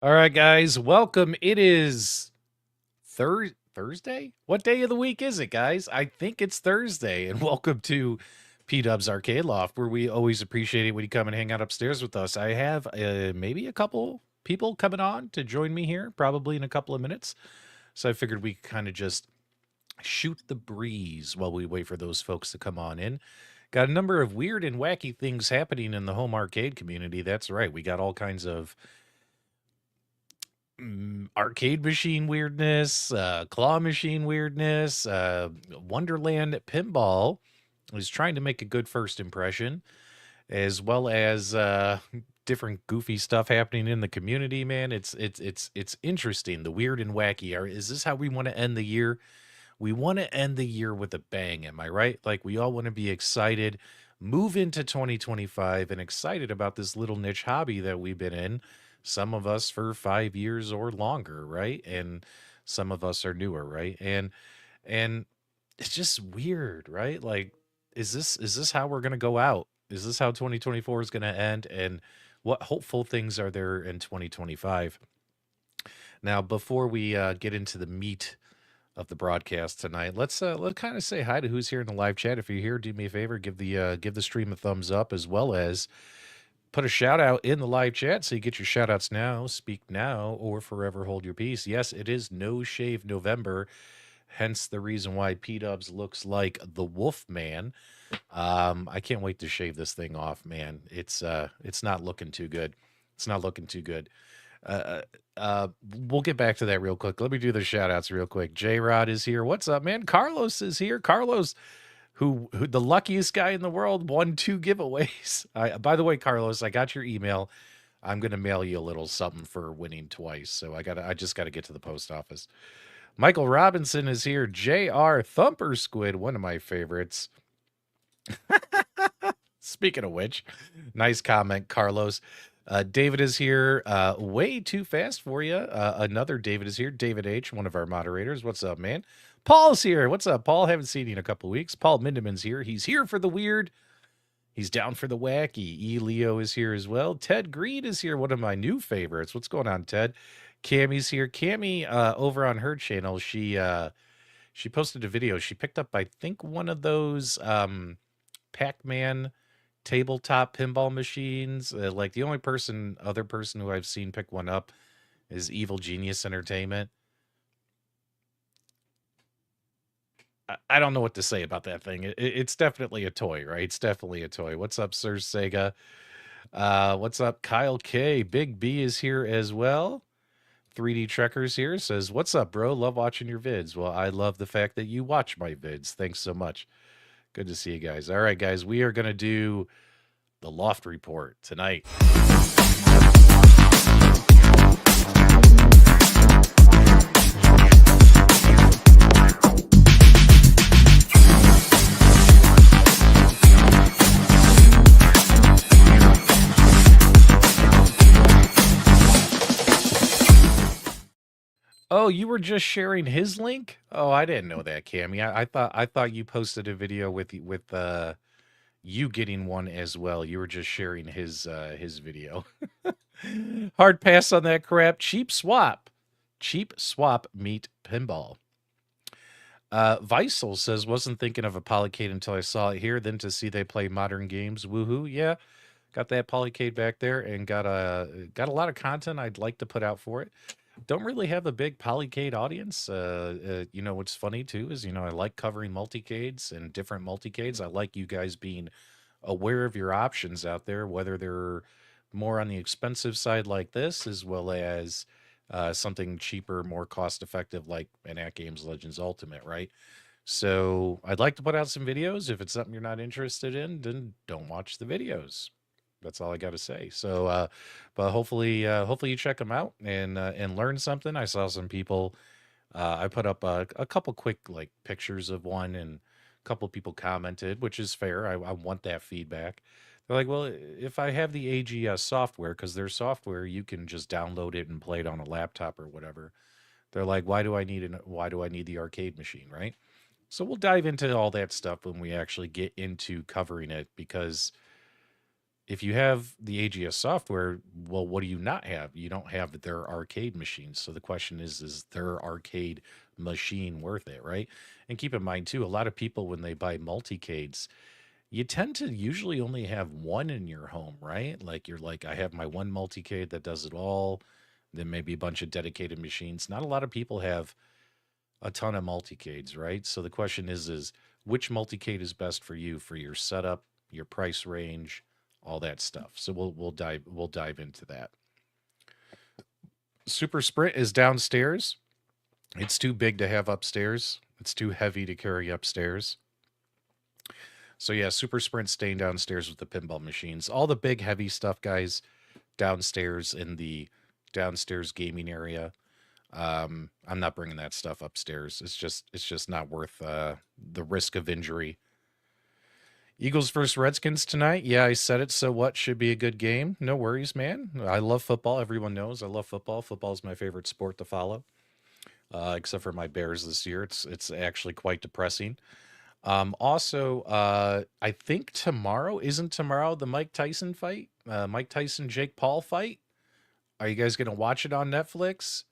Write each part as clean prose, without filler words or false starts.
All right, guys, welcome. It is Thursday? What day of the week is it, guys? I think it's Thursday, and welcome to PDubs Arcade Loft, where we always appreciate it when you come and hang out upstairs with us. I have maybe a couple people coming on to join me here, probably in a couple of minutes. So I figured we kind of just shoot the breeze while we wait for those folks to come on in. Got a number of weird and wacky things happening in the home arcade community. That's right. We got all kinds of arcade machine weirdness, claw machine weirdness, Wonderland Pinball is trying to make a good first impression, as well as different goofy stuff happening in the community. Man, it's interesting. The weird and wacky. Is this how we want to end the year? We want to end the year with a bang. Am I right? Like, we all want to be excited, move into 2025, and excited about this little niche hobby that we've been in. Some of us for 5 years or longer, right? And some of us are newer, right? And it's just weird, right? Like, is this how we're gonna go out? Is this how 2024 is gonna end? And what hopeful things are there in 2025? Now, before we get into the meat of the broadcast tonight, let's kind of say hi to who's here in the live chat. If you're here, do me a favor, give the stream a thumbs up, as well as put a shout out in the live chat so you get your shout outs now, speak now, or forever hold your peace. Yes, it is No Shave November, hence the reason why PDubs looks like the Wolf Man. I can't wait to shave this thing off, man. It's not looking too good. It's not looking too good. We'll get back to that real quick. Let me do the shout outs real quick. J-Rod is here. What's up, man? Carlos is here. Carlos, who the luckiest guy in the world, won 2 giveaways. By the way, Carlos, I got your email. I'm gonna mail you a little something for winning twice. So I just gotta get to the post office. Michael Robinson is here. JR Thumper Squid, one of my favorites. Speaking of which, nice comment, Carlos. David is here. Way too fast for you. Another David is here. David H., one of our moderators. What's up, man? Paul's here. What's up, Paul? Haven't seen you in a couple of weeks. Paul Mindemann's here. He's here for the weird. He's down for the wacky. E. Leo is here as well. Ted Green is here, one of my new favorites. What's going on, Ted? Cammie's here. Cammie, over on her channel, she posted a video. She picked up, I think, one of those Pac-Man tabletop pinball machines. Like, the only other person who I've seen pick one up is Evil Genius Entertainment. I don't know what to say about that thing. It's definitely a toy, right? It's definitely a toy. What's up, Sir Sega? What's up, Kyle K? Big B is here as well. 3D Trekkers here says, what's up, bro? Love watching your vids. Well, I love the fact that you watch my vids. Thanks so much. Good to see you guys. All right, guys, we are going to do the Loft Report tonight. Oh, you were just sharing his link? Oh, I didn't know that, Cammy. I thought you posted a video with you getting one as well. You were just sharing his video. Hard pass on that crap. Cheap swap. Cheap swap meet pinball. Weissel says, wasn't thinking of a Polycade until I saw it here. Then to see they play modern games. Woohoo. Yeah. Got that Polycade back there and got a lot of content I'd like to put out for it. Don't really have a big Polycade audience. You know, what's funny too is, I like covering multicades and different multicades. I like you guys being aware of your options out there, whether they're more on the expensive side like this, as well as something cheaper, more cost effective like an At Games Legends Ultimate, right? So I'd like to put out some videos. If it's something you're not interested in, then don't watch the videos. That's all I got to say. So, but hopefully you check them out and learn something. I saw some people. I put up a couple quick like pictures of one, and a couple people commented, which is fair. I want that feedback. They're like, well, if I have the AGS software, because their software, you can just download it and play it on a laptop or whatever. They're like, why do I need the arcade machine, right? So we'll dive into all that stuff when we actually get into covering it, because if you have the AGS software, well, what do you not have? You don't have their arcade machines. So the question is their arcade machine worth it, right? And keep in mind too, a lot of people, when they buy multicades, you tend to usually only have one in your home, right? Like you're like, I have my one multicade that does it all. Then maybe a bunch of dedicated machines. Not a lot of people have a ton of multicades, right? So the question is which multicade is best for you, for your setup, your price range, all that stuff. So we'll dive into that. Super Sprint is downstairs. It's too big to have upstairs. It's too heavy to carry upstairs. So yeah, Super Sprint staying downstairs with the pinball machines. All the big heavy stuff, guys, downstairs in the downstairs gaming area. I'm not bringing that stuff upstairs. It's just not worth the risk of injury. Eagles versus Redskins tonight. Yeah, I said it. So what? Should be a good game. No worries, man. I love football. Everyone knows I love football. Football is my favorite sport to follow. Except for my Bears this year. It's actually quite depressing. Also, I think isn't tomorrow the Mike Tyson fight? Mike Tyson, Jake Paul fight? Are you guys going to watch it on Netflix?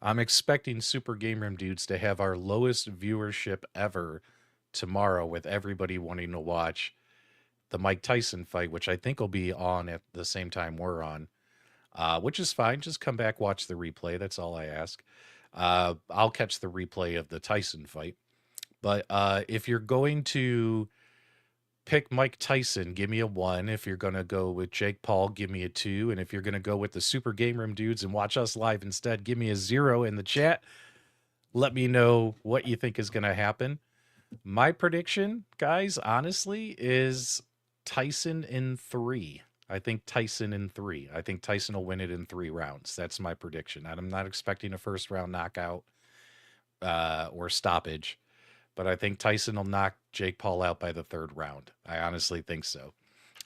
I'm expecting Super Game Room Dudes to have our lowest viewership ever tomorrow, with everybody wanting to watch the Mike Tyson fight, which I think will be on at the same time we're on, which is fine. Just come back, watch the replay. That's all I ask. I'll catch the replay of the Tyson fight. But if you're going to pick Mike Tyson, give me a 1. If you're going to go with Jake Paul, give me a 2. And if you're going to go with the Super Game Room Dudes and watch us live instead, give me a 0 in the chat. Let me know what you think is going to happen. My prediction, guys, honestly, is Tyson in 3. I think Tyson in 3. I think Tyson will win it in 3 rounds. That's my prediction. I'm not expecting a first round knockout or stoppage, but I think Tyson will knock Jake Paul out by the 3rd round. I honestly think so.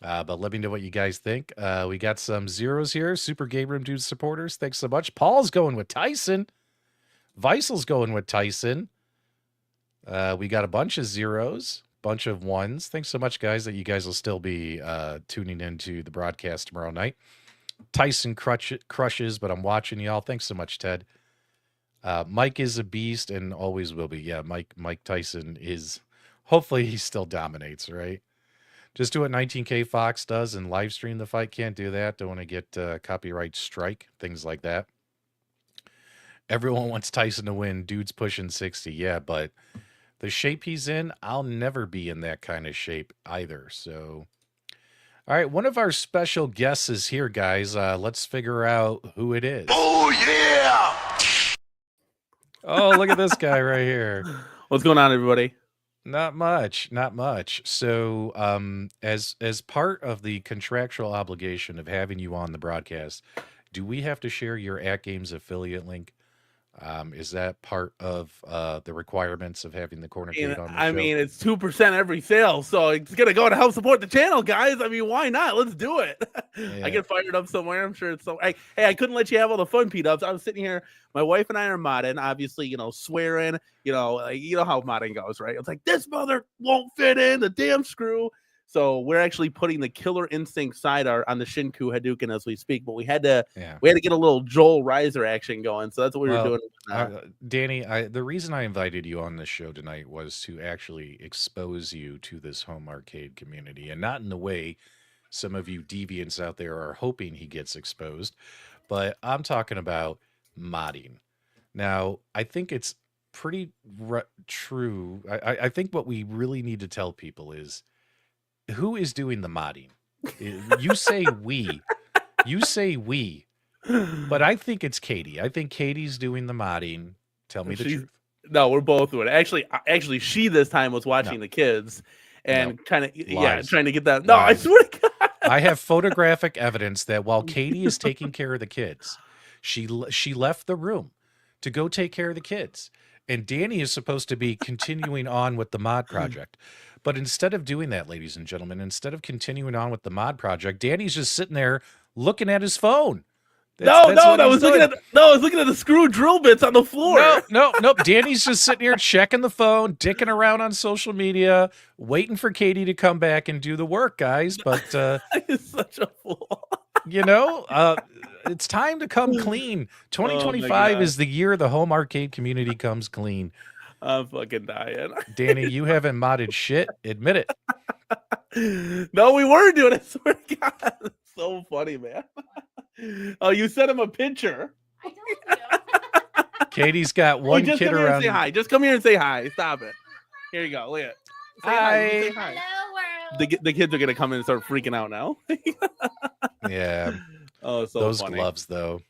But let me know what you guys think. We got some 0s here. Super Game Room Dude supporters, thanks so much. Paul's going with Tyson. Weisel's going with Tyson. We got a bunch of 0s, bunch of 1s. Thanks so much, guys, that you guys will still be tuning into the broadcast tomorrow night. Tyson crushes, but I'm watching y'all. Thanks so much, Ted. Mike is a beast and always will be. Yeah, Mike Tyson is. Hopefully he still dominates, right? Just do what 19K Fox does and live stream the fight. Can't do that. Don't want to get copyright strike, things like that. Everyone wants Tyson to win. Dude's pushing 60. Yeah, but the shape he's in, I'll never be in that kind of shape either. So, all right, one of our special guests is here, guys. Let's figure out who it is. Oh, yeah! Oh, look at this guy right here. What's going on, everybody? Not much. So, as part of the contractual obligation of having you on the broadcast, do we have to share your At Games affiliate link Is that part of the requirements of having the cornercade on the I show? mean, it's 2% every sale, so it's gonna go to help support the channel, guys. I mean, why not? Let's do it. I Yeah. get fired up somewhere. I'm sure it's so. Hey, I couldn't let you have all the fun, P-Dubs. I was sitting here. My wife and I are modding, obviously, swearing. You know how modding goes, right? It's like this mother won't fit in the damn screw. So we're actually putting the Killer Instinct side art on the Shinku Hadouken as we speak, but Yeah. we had to get a little Joel Riser action going. So that's what we were Well, doing. Danny, the reason I invited you on this show tonight was to actually expose you to this home arcade community, and not in the way some of you deviants out there are hoping he gets exposed, but I'm talking about modding. Now, I think it's pretty true. I think what we really need to tell people is who is doing the modding. You say we, you say we, but I think it's Katie. I think Katie's doing the modding. Tell me the truth. No, we're both doing it. Actually, she this time was watching No, the kids no, and trying lies, to get that. No, I lies. swear to God. I have photographic evidence that while Katie is taking care of the kids, she left the room to go take care of the kids. And Danny is supposed to be continuing on with the mod project. But instead of doing that, ladies and gentlemen, instead of continuing on with the mod project, Danny's just sitting there looking at his phone. That's what I he's was looking doing. I was looking at the screw drill bits on the floor. Nope. Danny's just sitting here checking the phone, dicking around on social media, waiting for Katie to come back and do the work, guys. But He's such a fool. it's time to come clean. Oh my 2025 God. is the year the home arcade community comes clean. I'm fucking dying. Danny, you haven't modded shit. Admit it. No, we were doing it. I swear to God. It's so funny, man. Oh, you sent him a picture. I told you. Katie's got one just kid come here around. and say hi. Just come here and say hi. Stop it. Here you go. Look at it. Say hi. Say hi. Hello, world. The kids are gonna come in and start freaking out now. Yeah. Oh, so Those funny. gloves, though.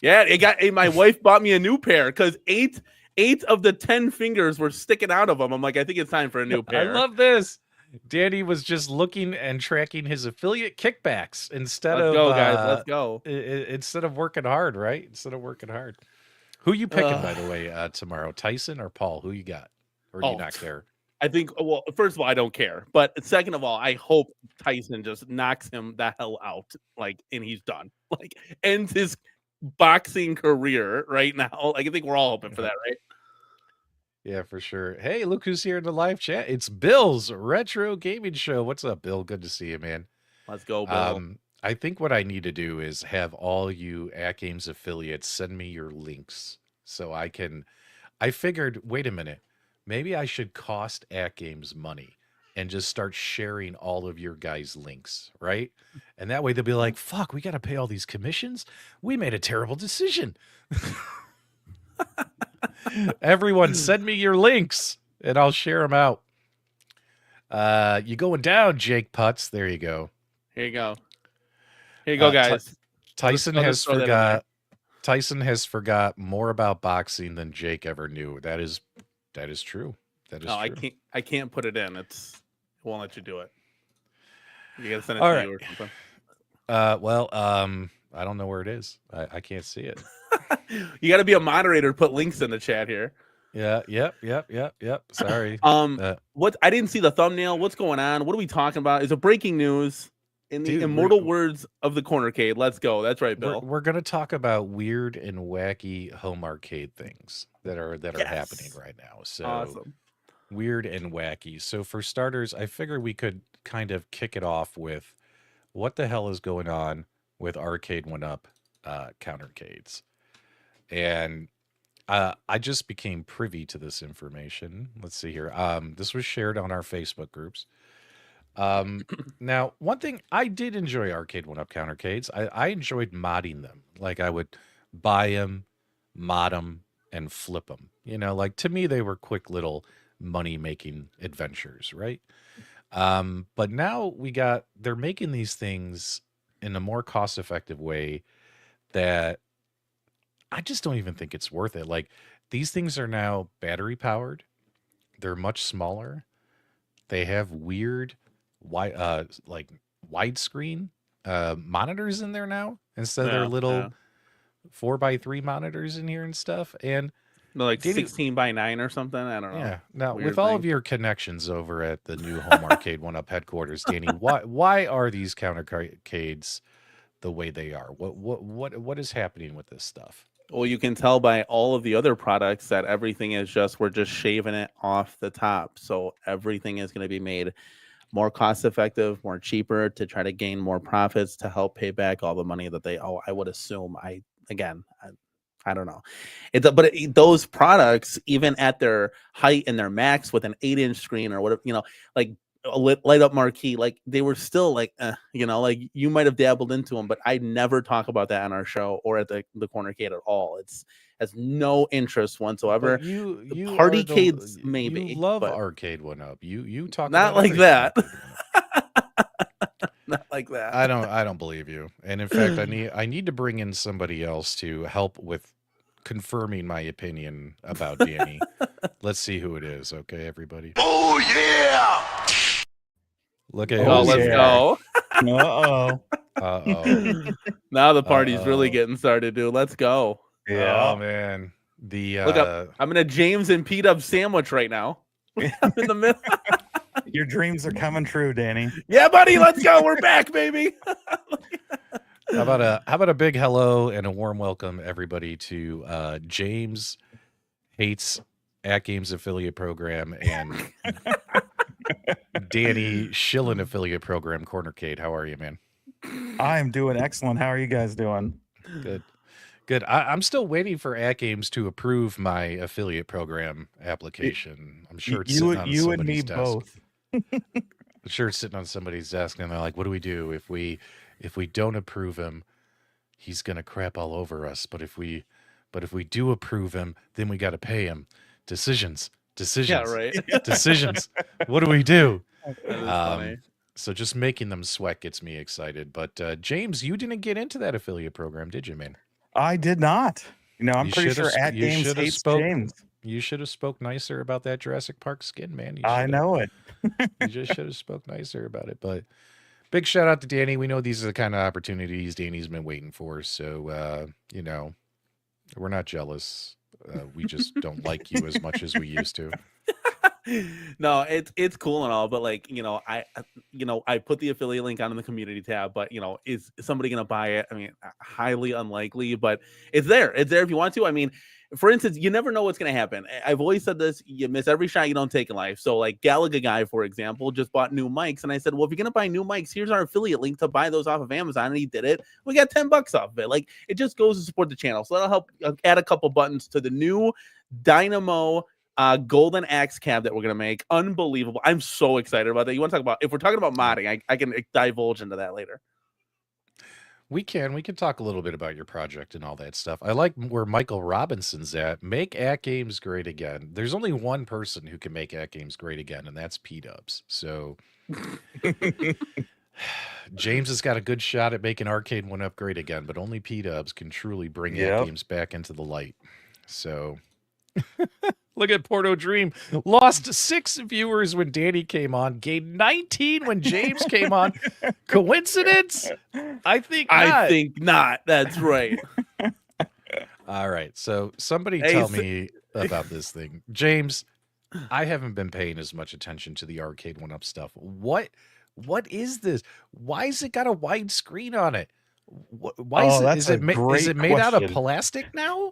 Yeah, my wife bought me a new pair because eight of the 10 fingers were sticking out of them. I'm like, I think it's time for a new pair. I love this. Danny was just looking and tracking his affiliate kickbacks instead Let's of go, guys. Let's go. Instead of working hard, right? Instead of working hard. Who you picking, by the way, tomorrow? Tyson or Paul? Who you got? Or do you not care? I think, well, first of all, I don't care. But second of all, I hope Tyson just knocks him the hell out. And he's done. Ends his boxing career right now. I think we're all hoping for that, right? Yeah, for sure. Hey, look who's here in the live chat. It's Bill's Retro Gaming Show. What's up, Bill? Good to see you, man. Let's go, Bill. I think what I need to do is have all you At Games affiliates send me your links so I figured, wait a minute, maybe I should cost At Games money and just start sharing all of your guys' links, right? And that way they'll be like, fuck, we got to pay all these commissions? We made a terrible decision. Everyone send me your links and I'll share them out. You going down, Jake Putz. There you go. Here you go. Here you go, guys. Tyson has forgot more about boxing than Jake ever knew. That is true. That is true. I can't put it in. It won't let you do it. You gotta send it All to right. you or something. I don't know where it is. I can't see it. You got to be a moderator to put links in the chat here. Yeah. Yep. Sorry. What? I didn't see the thumbnail. What's going on? What are we talking about? Is it breaking news? In the immortal words of the Cornercade, let's go. That's right, Bill. We're going to talk about weird and wacky home arcade things that are happening right now. So awesome. Weird and wacky. So for starters, I figured we could kind of kick it off with what the hell is going on with Arcade 1-Up countercades. And I just became privy to this information. Let's see here. This was shared on our Facebook groups. Now, one thing I did enjoy Arcade 1-Up countercades. I enjoyed modding them. Like I would buy them, mod them, and flip them. To me, they were quick little money-making adventures, right? But now they're making these things in a more cost-effective way that I just don't even think it's worth it. Like these things are now battery powered. They're much smaller. They have weird widescreen monitors in there now instead of their little 4x3 monitors in here and stuff. And No, like Danny, 16:9 or something. I don't know. yeah. Now, with Weird all thing. of your connections over at the new Home Arcade One Up headquarters, Danny, why are these counterarcades the way they are? What is happening with this stuff? Well, you can tell by all of the other products that everything is just we're just shaving it off the top. So everything is going to be made more cost effective, more cheaper to try to gain more profits to help pay back all the money that they owe. I would assume. I don't know. Those products, even at their height and their max with an 8-inch screen or whatever, like a light up marquee, like they were still like, like you might have dabbled into them, but I never talk about that on our show or at the cornercade at all. It's has no interest whatsoever. But you are Partycades you maybe, love but Arcade One Up. You talk not about like everything that. Arcade One Up. Not like that. I don't believe you. And in fact, I need to bring in somebody else to help with confirming my opinion about Danny. Let's see who it is, okay, everybody? Oh yeah! Look at Oh, who's let's here. go. Uh-oh. Uh-oh. Now the party's really Uh-oh. getting started, dude. Let's go. Yeah. Oh man. The Look up. I'm in a James and PDubs sandwich right now. I'm in the middle. Your dreams are coming true, Danny. Yeah, buddy. Let's go. We're back, baby. how about a big hello and a warm welcome, everybody, to James Hates at Games affiliate program and Danny Schillen affiliate program, Cornercade. How are you, man? I'm doing excellent. How are you guys doing? Good. I'm still waiting for At Games to approve my affiliate program application. I'm sure it's sitting on You and me somebody's desk. both. I'm sure it's sitting on somebody's desk, and they're like, "What do we do if we don't approve him? He's gonna crap all over us. But if we do approve him, then we got to pay him. Decisions. Yeah, right. Decisions. What do we do?" That is funny. So just making them sweat gets me excited. But James, you didn't get into that affiliate program, did you, man? I did not. I'm You pretty should've sure sp- At you Games should've hates spoke- James. You should have spoke nicer about that Jurassic Park skin, man. I know it. You just should have spoke nicer about it. But big shout out to Danny. We know these are the kind of opportunities Danny's been waiting for. So, we're not jealous. We just don't like you as much as we used to. No, it's cool and all, but like, I put the affiliate link on in the community tab, but is somebody gonna buy it? I mean, highly unlikely, but it's there. It's there if you want to. I mean, for instance, you never know what's gonna happen. I've always said this: you miss every shot you don't take in life. So, like Galaga guy, for example, just bought new mics, and I said, well, if you're gonna buy new mics, here's our affiliate link to buy those off of Amazon, and he did it. We got $10 off of it. Like, it just goes to support the channel. So that'll help add a couple buttons to the new Dynamo golden axe cab that we're gonna make. Unbelievable. I'm so excited about that. You want to talk about, if we're talking about modding, I can divulge into that later. We can talk a little bit about your project and all that stuff. I like where Michael Robinson's at. Make At Games great again. There's only one person who can make At Games great again, and that's PDubs. So James has got a good shot at making Arcade One Up great again, but only PDubs can truly bring At Games back into the light. So look at Porto Dream. Lost 6 viewers when Danny came on. Gained 19 when James came on. Coincidence? I think not. That's right. All right. So somebody tell me about this thing. James, I haven't been paying as much attention to the Arcade One Up stuff. What is this? Why has it got a wide screen on it? Why is it made out of plastic now?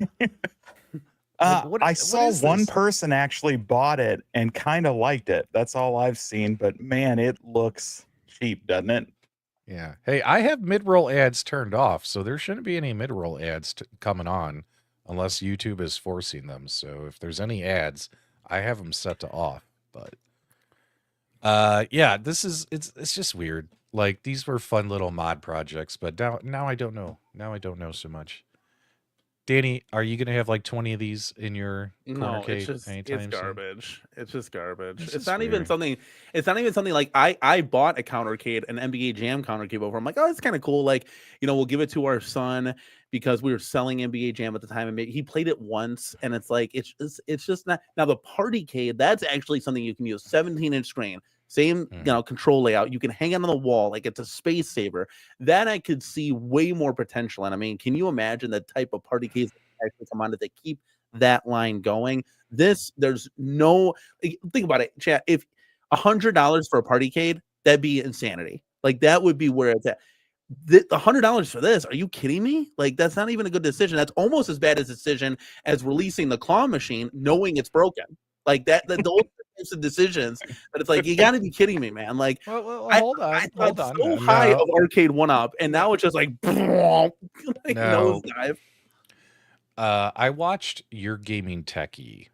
I saw one person actually bought it and kind of liked it. That's all I've seen, but man, it looks cheap, doesn't it? Yeah. Hey, I have mid-roll ads turned off, so there shouldn't be any mid-roll ads coming on unless YouTube is forcing them. So if there's any ads, I have them set to off. But yeah, it's just weird. Like, these were fun little mod projects, but now I don't know. Now I don't know so much. Danny, are you gonna have like 20 of these in your No, it's cornercade anytime soon? garbage. It's just garbage. It's It's just not even weird. something. It's not even something like I bought a countercade, an NBA Jam countercade before. I'm like, oh, it's kind of cool. Like, we'll give it to our son because we were selling NBA Jam at the time, and he played it once, and it's like it's just not. Now the Partycade, that's actually something you can use. 17-inch screen, same control layout. You can hang it on the wall like it's a space saver. That I could see way more potential. And I mean, can you imagine the type of party case that actually come on if they keep that line going? There's no think about it, chat. If $100 for a partycade, that'd be insanity. Like that would be where it's at. The $100 for this? Are you kidding me? Like that's not even a good decision. That's almost as bad a decision as releasing the claw machine, knowing it's broken. Like that. Those types of decisions. But it's like you got to be kidding me, man. Like hold on. So high of Arcade 1-Up, and now it's just like, nosedive. I watched your gaming techie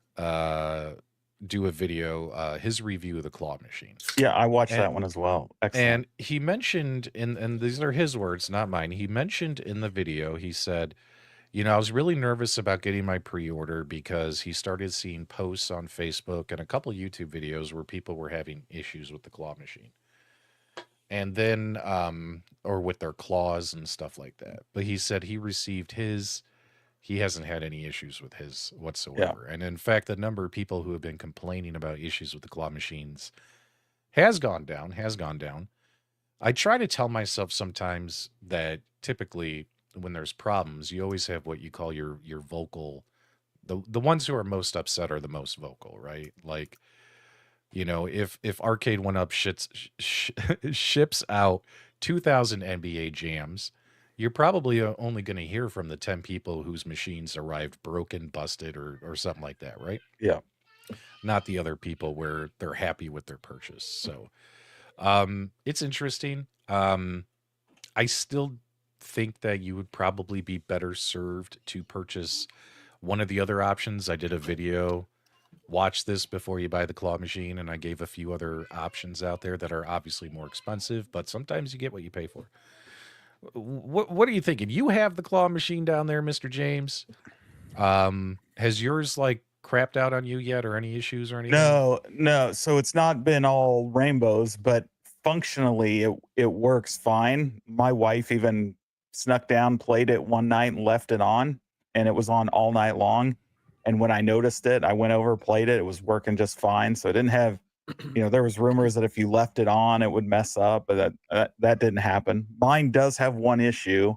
do a video, his review of the claw machine. Yeah, I watched that one as well. Excellent. And he mentioned, and these are his words, not mine. He mentioned in the video, he said, I was really nervous about getting my pre-order because he started seeing posts on Facebook and a couple of YouTube videos where people were having issues with the claw machine. And then, or with their claws and stuff like that. But he said he received his. He hasn't had any issues with his whatsoever. Yeah. And in fact, the number of people who have been complaining about issues with the claw machines has gone down. I try to tell myself sometimes that typically when there's problems, you always have what you call your vocal. The ones who are most upset are the most vocal, right? Like, if Arcade 1-Up ships out 2,000 NBA jams, you're probably only going to hear from the 10 people whose machines arrived broken, busted, or something like that, right? Yeah. Not the other people where they're happy with their purchase. So it's interesting. I still think that you would probably be better served to purchase one of the other options. I did a video, watch this before you buy the claw machine, and I gave a few other options out there that are obviously more expensive, but sometimes you get what you pay for. What are you thinking? You have the claw machine down there, Mr. James. Has yours like crapped out on you yet, or any issues or anything? No. So it's not been all rainbows, but functionally it works fine. My wife even snuck down, played it one night, and left it on, and it was on all night long. And when I noticed it, I went over, played it. It was working just fine. So it didn't have. There was rumors that if you left it on, it would mess up, but that didn't happen. Mine does have one issue,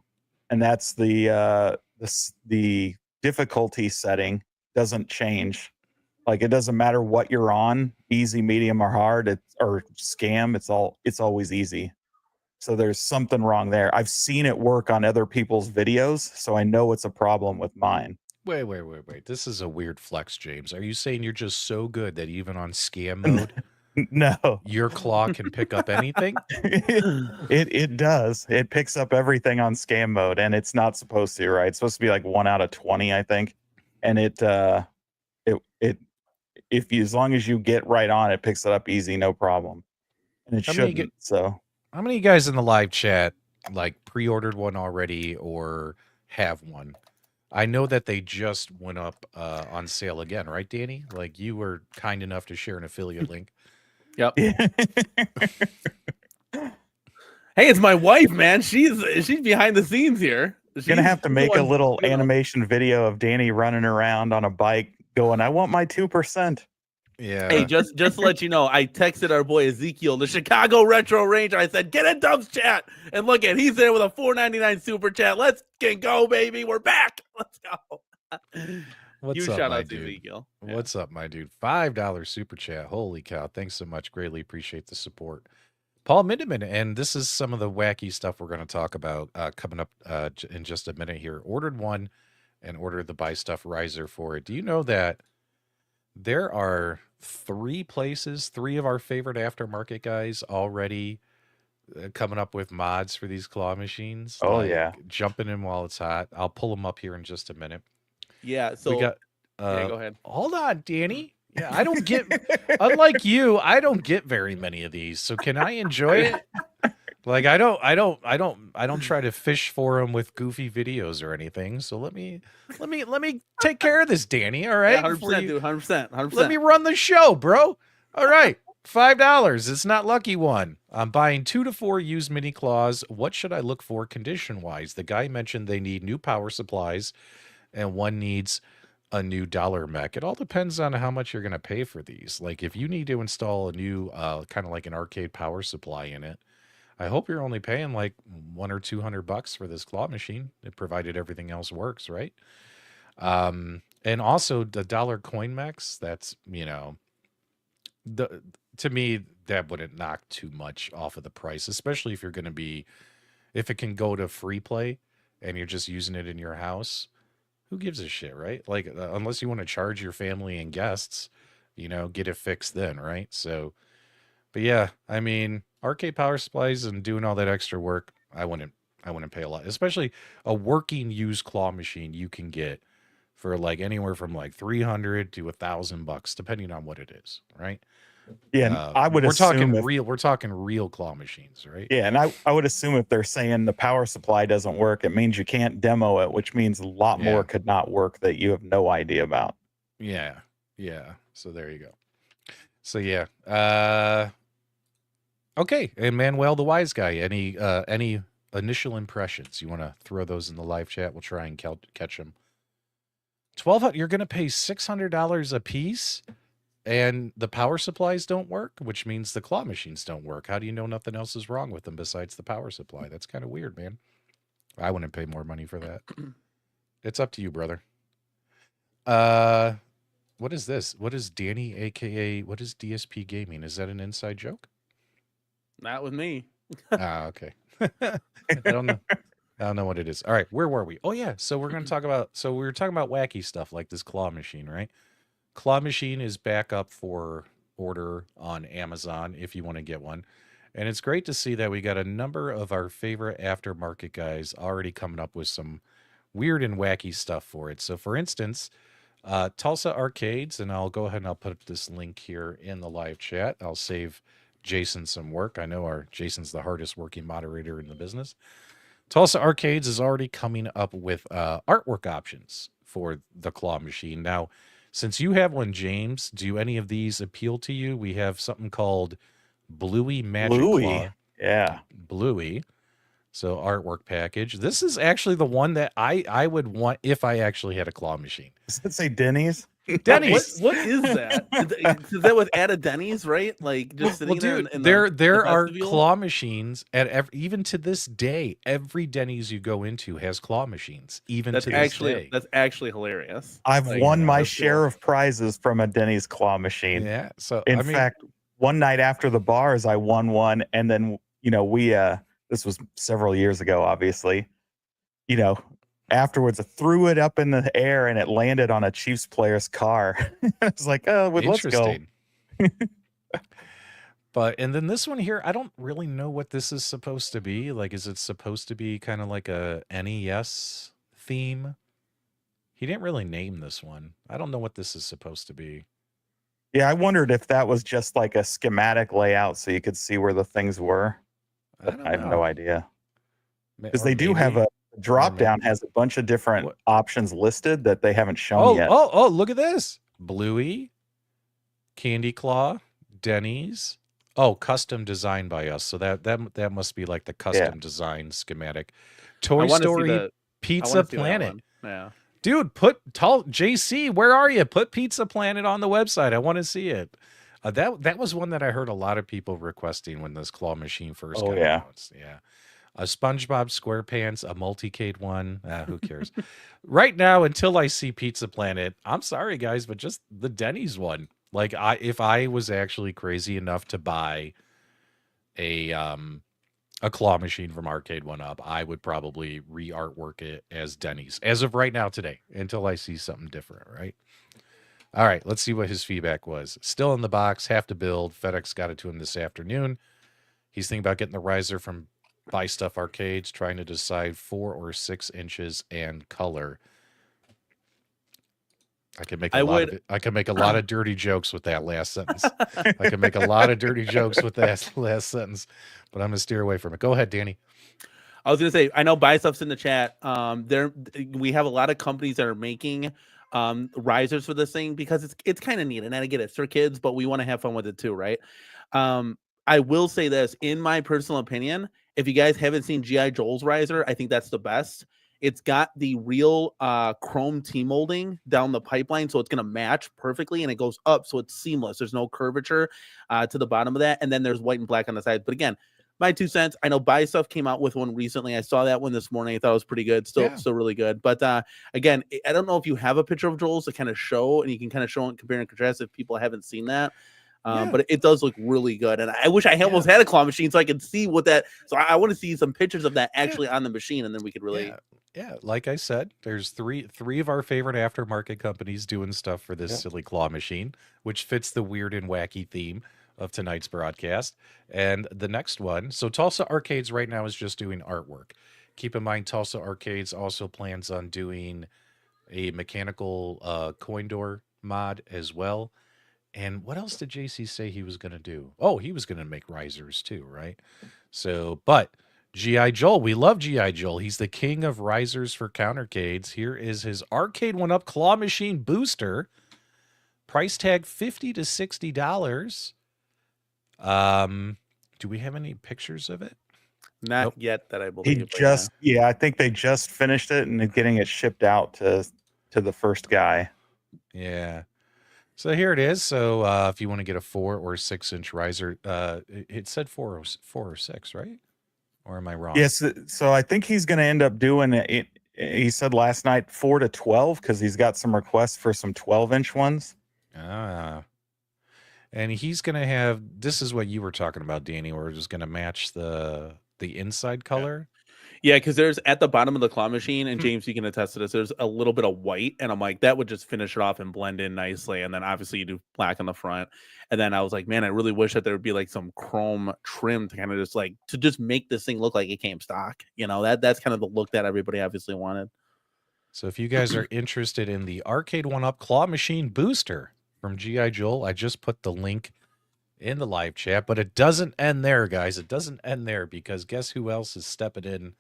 and that's the difficulty setting doesn't change. Like it doesn't matter what you're on, easy, medium, or hard, or scam. It's always easy. So there's something wrong there. I've seen it work on other people's videos, so I know it's a problem with mine. Wait. This is a weird flex, James. Are you saying you're just so good that even on scam mode, no, your claw can pick up anything? It does. It picks up everything on scam mode, and it's not supposed to, right? It's supposed to be like 1 out of 20, I think. And as long as you get right on, it picks it up easy, no problem. And it shouldn't. So how many of you guys in the live chat like pre-ordered one already or have one? I know that they just went up on sale again, right, Danny? Like you were kind enough to share an affiliate link. Yep. Hey, it's my wife, man. She's behind the scenes here. She's gonna have to make a little animation video of Danny running around on a bike going, I want my 2%. Yeah. Hey, just to let you know, I texted our boy Ezekiel, the Chicago Retro Ranger. I said, get in Dubs chat. And look at, he's there with a $4.99 super chat. Let's go, baby. We're back. Let's go. What's up, my dude? Ezekiel. What's up, my dude? $5 super chat. Holy cow. Thanks so much. Greatly appreciate the support. Paul Mindeman, and this is some of the wacky stuff we're going to talk about coming up in just a minute here. Ordered one and ordered the buy stuff riser for it. Do you know that there are 3 places, 3 of our favorite aftermarket guys already coming up with mods for these claw machines? Oh, like, yeah. Jumping in while it's hot. I'll pull them up here in just a minute. Yeah, so we got, yeah, go ahead. Hold on, Danny. Yeah, I don't get, unlike you, I don't get very many of these. So can I enjoy it? Like I don't try to fish for them with goofy videos or anything. So let me take care of this, Danny. All right, yeah, 100%, dude, 100%. Let me run the show, bro. All right, $5. It's not lucky one. I'm buying 2 to 4 used mini claws. What should I look for condition wise? The guy mentioned they need new power supplies, and one needs a new dollar mech. It all depends on how much you're going to pay for these. Like if you need to install a new kind of like an arcade power supply in it, I hope you're only paying like $100 or $200 for this claw machine, provided everything else works, right? And also the dollar coin mechs, that's, to me, that wouldn't knock too much off of the price, especially if you're going to be, if it can go to free play and you're just using it in your house. Who gives a shit, right? Like, unless you want to charge your family and guests, get it fixed then, right? So, but yeah, I mean, arcade power supplies and doing all that extra work, I wouldn't pay a lot, especially a working used claw machine you can get for like anywhere from like $300 to $1,000, depending on what it is, right? Yeah, and I would assume we're talking real claw machines, right? Yeah, and I would assume if they're saying the power supply doesn't work, it means you can't demo it, which means a lot more could not work that you have no idea about. Yeah. So there you go. So yeah. Okay, and Manuel the Wise Guy, any initial impressions? You want to throw those in the live chat? We'll try and catch them. You're going to pay $600 a piece, and the power supplies don't work, which means the claw machines don't work. How do you know nothing else is wrong with them besides the power supply? That's kind of weird, man. I wouldn't pay more money for that. It's up to you, brother. What is this? What is Danny, aka what is DSP Gaming? Is that an inside joke? Not with me. Okay. I don't know. I don't know what it is. All right, where were we? Oh yeah, so we're going to talk about. So we were talking about wacky stuff like this claw machine, right? Claw machine is back up for order on Amazon if you want to get one, and it's great to see that we got a number of our favorite aftermarket guys already coming up with some weird and wacky stuff for it. So, for instance, Tulsa Arcades, and I'll go ahead and I'll put this link here in the live chat. I'll save Jason some work. I know Jason's the hardest working moderator in the business. Tulsa Arcades is already coming up with artwork options for the claw machine. Now, since you have one, James, do any of these appeal to you? We have something called Bluey Magic Claw. Yeah. Bluey. So artwork package. This is actually the one that I would want if I actually had a claw machine. Does it say Denny's? Denny's. What is that? Is that with add Denny's, right? Like just sitting dude, there. There are claw machines at even to this day. Every Denny's you go into has claw machines. Even to this day. That's actually hilarious. I've won my share of prizes from a Denny's claw machine. Yeah. So in fact, one night after the bars, I won one, and then we this was several years ago, obviously. Afterwards, I threw it up in the air and it landed on a Chiefs player's car. I was like, oh, let's go. And then this one here, I don't really know what this is supposed to be. Like, is it supposed to be kind of like a NES theme? He didn't really name this one. I don't know what this is supposed to be. Yeah, I wondered if that was just like a schematic layout so you could see where the things were. I have no idea. Because they do have a drop down has a bunch of different options listed that they haven't shown yet. Oh, look at this. Bluey, Candy Claw, Denny's. Oh, custom designed by us. So that must be like the custom design schematic. Toy Story, Pizza Planet. Yeah. Dude, JC, where are you? Put Pizza Planet on the website. I want to see it. That was one that I heard a lot of people requesting when this claw machine first got announced. Yeah. A SpongeBob SquarePants, a Multicade one. Who cares? Right now, until I see Pizza Planet, I'm sorry, guys, but just the Denny's one. Like, if I was actually crazy enough to buy a claw machine from Arcade 1-Up, I would probably re-artwork it as Denny's. As of right now today, until I see something different, right? All right, let's see what his feedback was. Still in the box, have to build. FedEx got it to him this afternoon. He's thinking about getting the riser from Buy Stuff Arcades, trying to decide 4 or 6 inches and color. I can make a lot of dirty jokes with that last sentence. I can make a lot of dirty jokes with that last sentence, but I'm gonna steer away from it. Go ahead, Danny. I was gonna say, I know Buy Stuff's in the chat. We have a lot of companies that are making risers for this thing because it's kind of neat, and I get it, it's for kids, but we want to have fun with it too, right? I will say this, in my personal opinion, if you guys haven't seen G.I. Joe's riser, I think that's the best. it's got the real chrome T-molding down the pipeline, so it's going to match perfectly, and it goes up, so it's seamless. There's no curvature to the bottom of that, and then there's white and black on the sides. But again, my 2 cents. I know Buy Stuff came out with one recently. I saw that one this morning. I thought it was pretty good. Still really good. But again, I don't know if you have a picture of Joel's to kind of show, and you can kind of show and compare and contrast if people haven't seen that. But it does look really good. And I wish I almost had a claw machine so I could see what that. So I want to see some pictures of that actually on the machine, and then we could really. Yeah, like I said, there's three of our favorite aftermarket companies doing stuff for this silly claw machine, which fits the weird and wacky theme of tonight's broadcast. And the next one, so Tulsa Arcades right now is just doing artwork. Keep in mind, Tulsa Arcades also plans on doing a mechanical coin door mod as well. And what else did JC say he was going to do? Oh, he was going to make risers too, right? So, but G.I. Joel, we love G.I. Joel. He's the king of risers for countercades. Here is his Arcade 1-Up Claw Machine Booster. Price tag $50 to $60. Do we have any pictures of it? Not yet that I believe. I think they just finished it and they're getting it shipped out to the first guy. Yeah. So here it is. So if you want to get a 4 or 6 inch riser, it said 4 or 6, right? Or am I wrong? Yes. So I think he's going to end up doing it. He said last night 4 to 12 because he's got some requests for some 12-inch ones. And he's going to have, this is what you were talking about, Danny, where it's just going to match the inside color. Yeah, because there's at the bottom of the claw machine, and James, you can attest to this, there's a little bit of white, and I'm like, that would just finish it off and blend in nicely. And then obviously you do black on the front. And then I was like, man, I really wish that there would be like some chrome trim to kind of just make this thing look like it came stock. You know, that's kind of the look that everybody obviously wanted. So if you guys are interested in the Arcade 1-Up Claw Machine Booster from G.I. Joel, I just put the link in the live chat, but it doesn't end there, guys. It doesn't end there because guess who else is stepping in?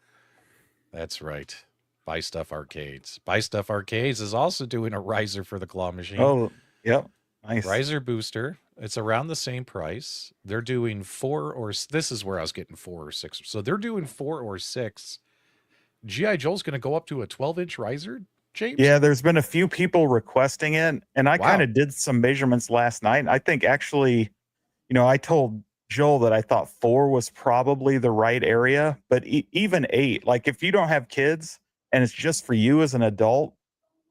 That's right. Buy Stuff Arcades. Buy Stuff Arcades is also doing a riser for the claw machine. Oh, yep. Nice. Riser booster. It's around the same price. They're doing 4 or this is where I was getting 4 or 6. So they're doing 4 or 6. G.I. Joel's going to go up to a 12-inch riser, James? Yeah, there's been a few people requesting it, and I kind of did some measurements last night. I think actually, I told Joel that I thought 4 was probably the right area, but even 8, like if you don't have kids and it's just for you as an adult,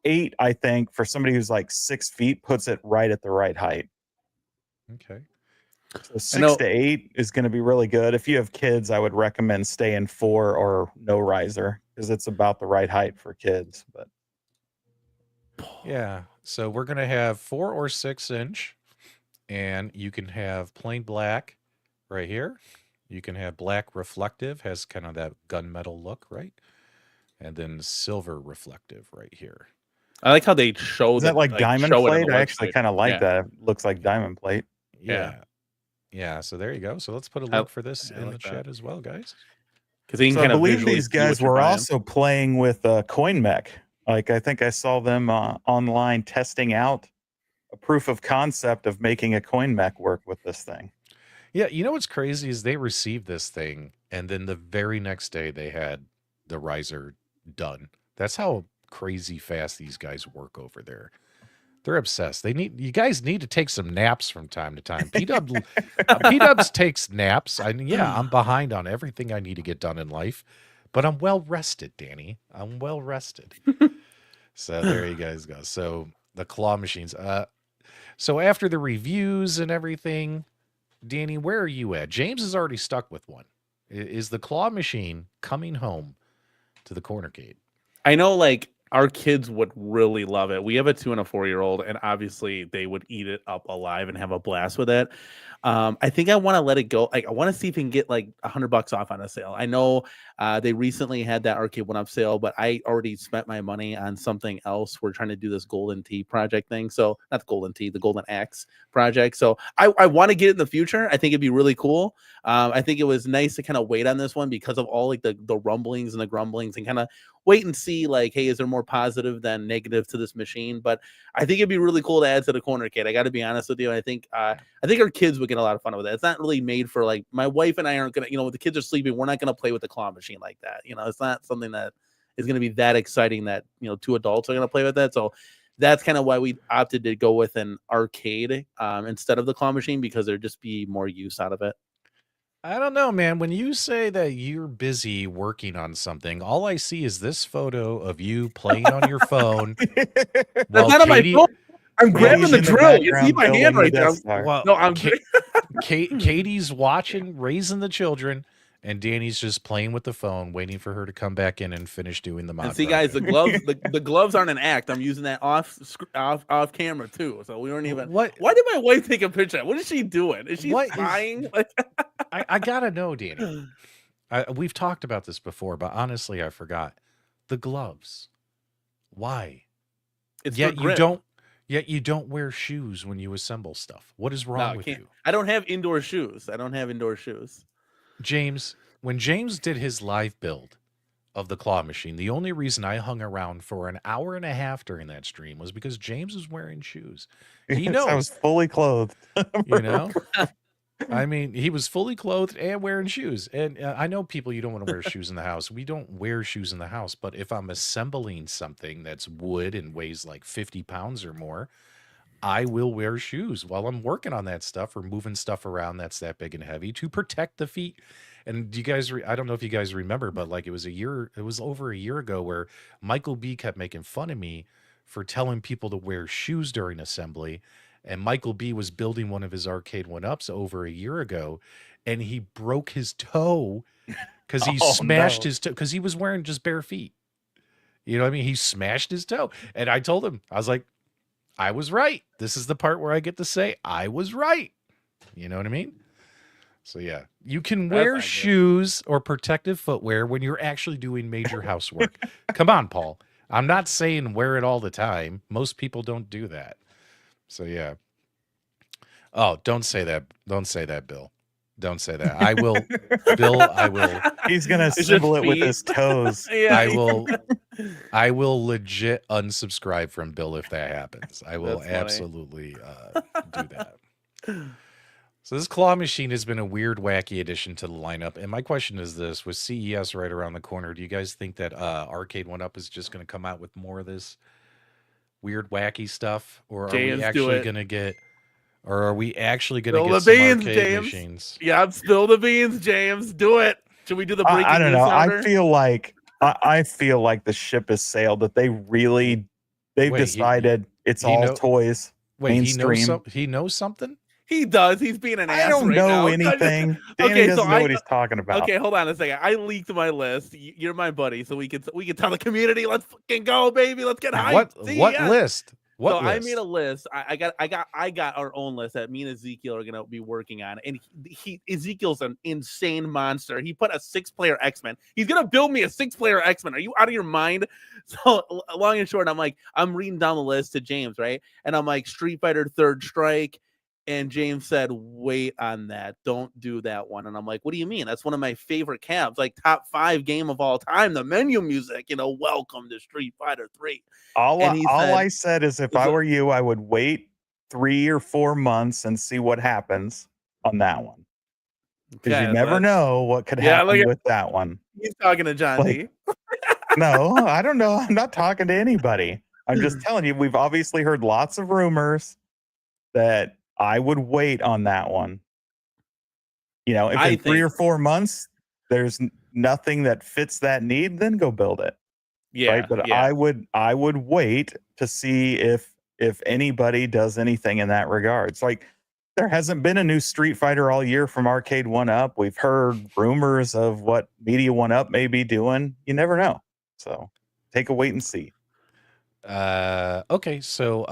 8, I think for somebody who's like 6 feet puts it right at the right height. Okay. So 6 to 8 is going to be really good. If you have kids, I would recommend staying 4 or no riser because it's about the right height for kids. But yeah, so we're going to have 4 or 6 inch, and you can have plain black right here. You can have black reflective, has kind of that gunmetal look, right? And then silver reflective right here. I like how they show that like diamond plate. I actually kind of like that. It looks like diamond plate. Yeah. So there you go. So let's put a link for this in the chat as well, guys. Because I believe these guys were also playing with Coin Mech. Like I think I saw them online testing out a proof of concept of making a Coin Mech work with this thing. Yeah, you know what's crazy is they received this thing, and then the very next day they had the riser done. That's how crazy fast these guys work over there. They're obsessed. You guys need to take some naps from time to time. PDubs takes naps. I'm behind on everything I need to get done in life, but I'm well rested, Danny. I'm well rested. So there you guys go. So the claw machines. So after the reviews and everything, Danny, where are you at? James is already stuck with one. Is the claw machine coming home to the cornercade? I know, like, our kids would really love it. We have a 2 and a 4-year-old, and obviously they would eat it up alive and have a blast with it. I think I want to let it go. I want to see if we can get like $100 off on a sale. I know they recently had that Arcade 1-Up sale, but I already spent my money on something else. We're trying to do this Golden Tee project thing. So not the Golden Tee, the Golden Axe project. So I want to get it in the future. I think it'd be really cool. I think it was nice to kind of wait on this one because of all like the rumblings and the grumblings and kind of wait and see like, hey, is there more positive than negative to this machine? But I think it'd be really cool to add to the corner kid. I got to be honest with you. I think our kids would get a lot of fun with it. It's not really made for like my wife and I aren't gonna, when the kids are sleeping, we're not gonna play with the claw machine like that. It's not something that is going to be that exciting that, you know, 2 adults are going to play with that. So that's kind of why we opted to go with an arcade instead of the claw machine, because there'd just be more use out of it. I don't know, man. When you say that you're busy working on something, all I see is this photo of you playing on your phone. That's while not on my Katie, phone. I'm grabbing He's the in drill. You see background my building hand the right there. Death Star. well, No, I'm Katie's watching, raising the children, and Danny's just playing with the phone, waiting for her to come back in and finish doing the mod. And see, guys, the gloves, the gloves aren't an act. I'm using that off camera too. So we weren't even. What? Why did my wife take a picture? What is she doing? Is she What is- spying? I gotta know, Danny. We've talked about this before, but honestly, I forgot. The gloves. Why? It's Yet for you grip. don't. Yet you don't wear shoes when you assemble stuff. What is wrong with you, I don't have indoor shoes. I don't have indoor shoes. James? When James did his live build of the claw machine, the only reason I hung around for an hour and a half during that stream was because James was wearing shoes. He Yes, knows, I was fully clothed. you know. I mean, he was fully clothed and wearing shoes. And I know people, you don't want to wear shoes in the house. We don't wear shoes in the house. But if I'm assembling something that's wood and weighs like 50 pounds or more, I will wear shoes while I'm working on that stuff or moving stuff around that's that big and heavy to protect the feet. And do you guys, I don't know if you guys remember, but like it was over a year ago where Michael B kept making fun of me for telling people to wear shoes during assembly. And Michael B was building one of his arcade 1-ups over a year ago, and he broke his toe because he Oh, smashed no. his toe because he was wearing just bare feet. You know what I mean? He smashed his toe. And I told him, I was like, I was right. This is the part where I get to say I was right. You know what I mean? So yeah, you can That's wear not good. shoes or protective footwear when you're actually doing major housework. Come on, Paul. I'm not saying wear it all the time. Most people don't do that. So yeah. Oh, don't say that. Don't say that, Bill. Don't say that. I will, Bill. I will. He's gonna It's just assemble it with feet. his toes. Yeah, I will. I will legit unsubscribe from Bill if that happens. I will That's funny. absolutely do that. So this claw machine has been a weird, wacky addition to the lineup. And my question is this: with CES right around the corner, do you guys think that Arcade 1-Up is just going to come out with more of this weird, wacky stuff, or are James, we do actually it. going to get? Or are we actually going to Spill get the some beans, arcade James. machines? Yeah, spill the beans, James. Do it. Should we do the breaking I don't news know. sounder? I feel like the ship has sailed. That they've Wait, decided it's he all know- toys. Wait, Mainstream. he knows something? He does. He's being an ass I don't right know now. anything. Danny Okay, so doesn't know what he's talking about. Okay, hold on a second. I leaked my list. You're my buddy, so we can tell the community. Let's fucking go, baby. Let's get hyped. What CES. list? What So list? I made a list. I got our own list that me and Ezekiel are gonna be working on. And Ezekiel's an insane monster. He put a 6-player X-Men. He's gonna build me a 6-player X-Men. Are you out of your mind? So long and short, I'm reading down the list to James, right? And I'm like, Street Fighter Third Strike. And James said, wait on that. Don't do that one. And I'm like, what do you mean? That's one of my favorite cabs, like top 5 game of all time. The menu music, welcome to Street Fighter 3. All And he I said- said is if I were you, I would wait 3 or 4 months and see what happens on that one. Because Okay, you never so know what could Yeah, happen look at- with that one. he's talking to John D. No, I don't know. I'm not talking to anybody. I'm just telling you, we've obviously heard lots of rumors that I would wait on that one. If I in 3 think- or 4 months there's nothing that fits that need, then go build it. Yeah, Right? But yeah. I would wait to see if anybody does anything in that regard. It's like there hasn't been a new Street Fighter all year from Arcade 1-Up. We've heard rumors of what Media 1-Up may be doing. You never know. So take a wait and see. Okay, so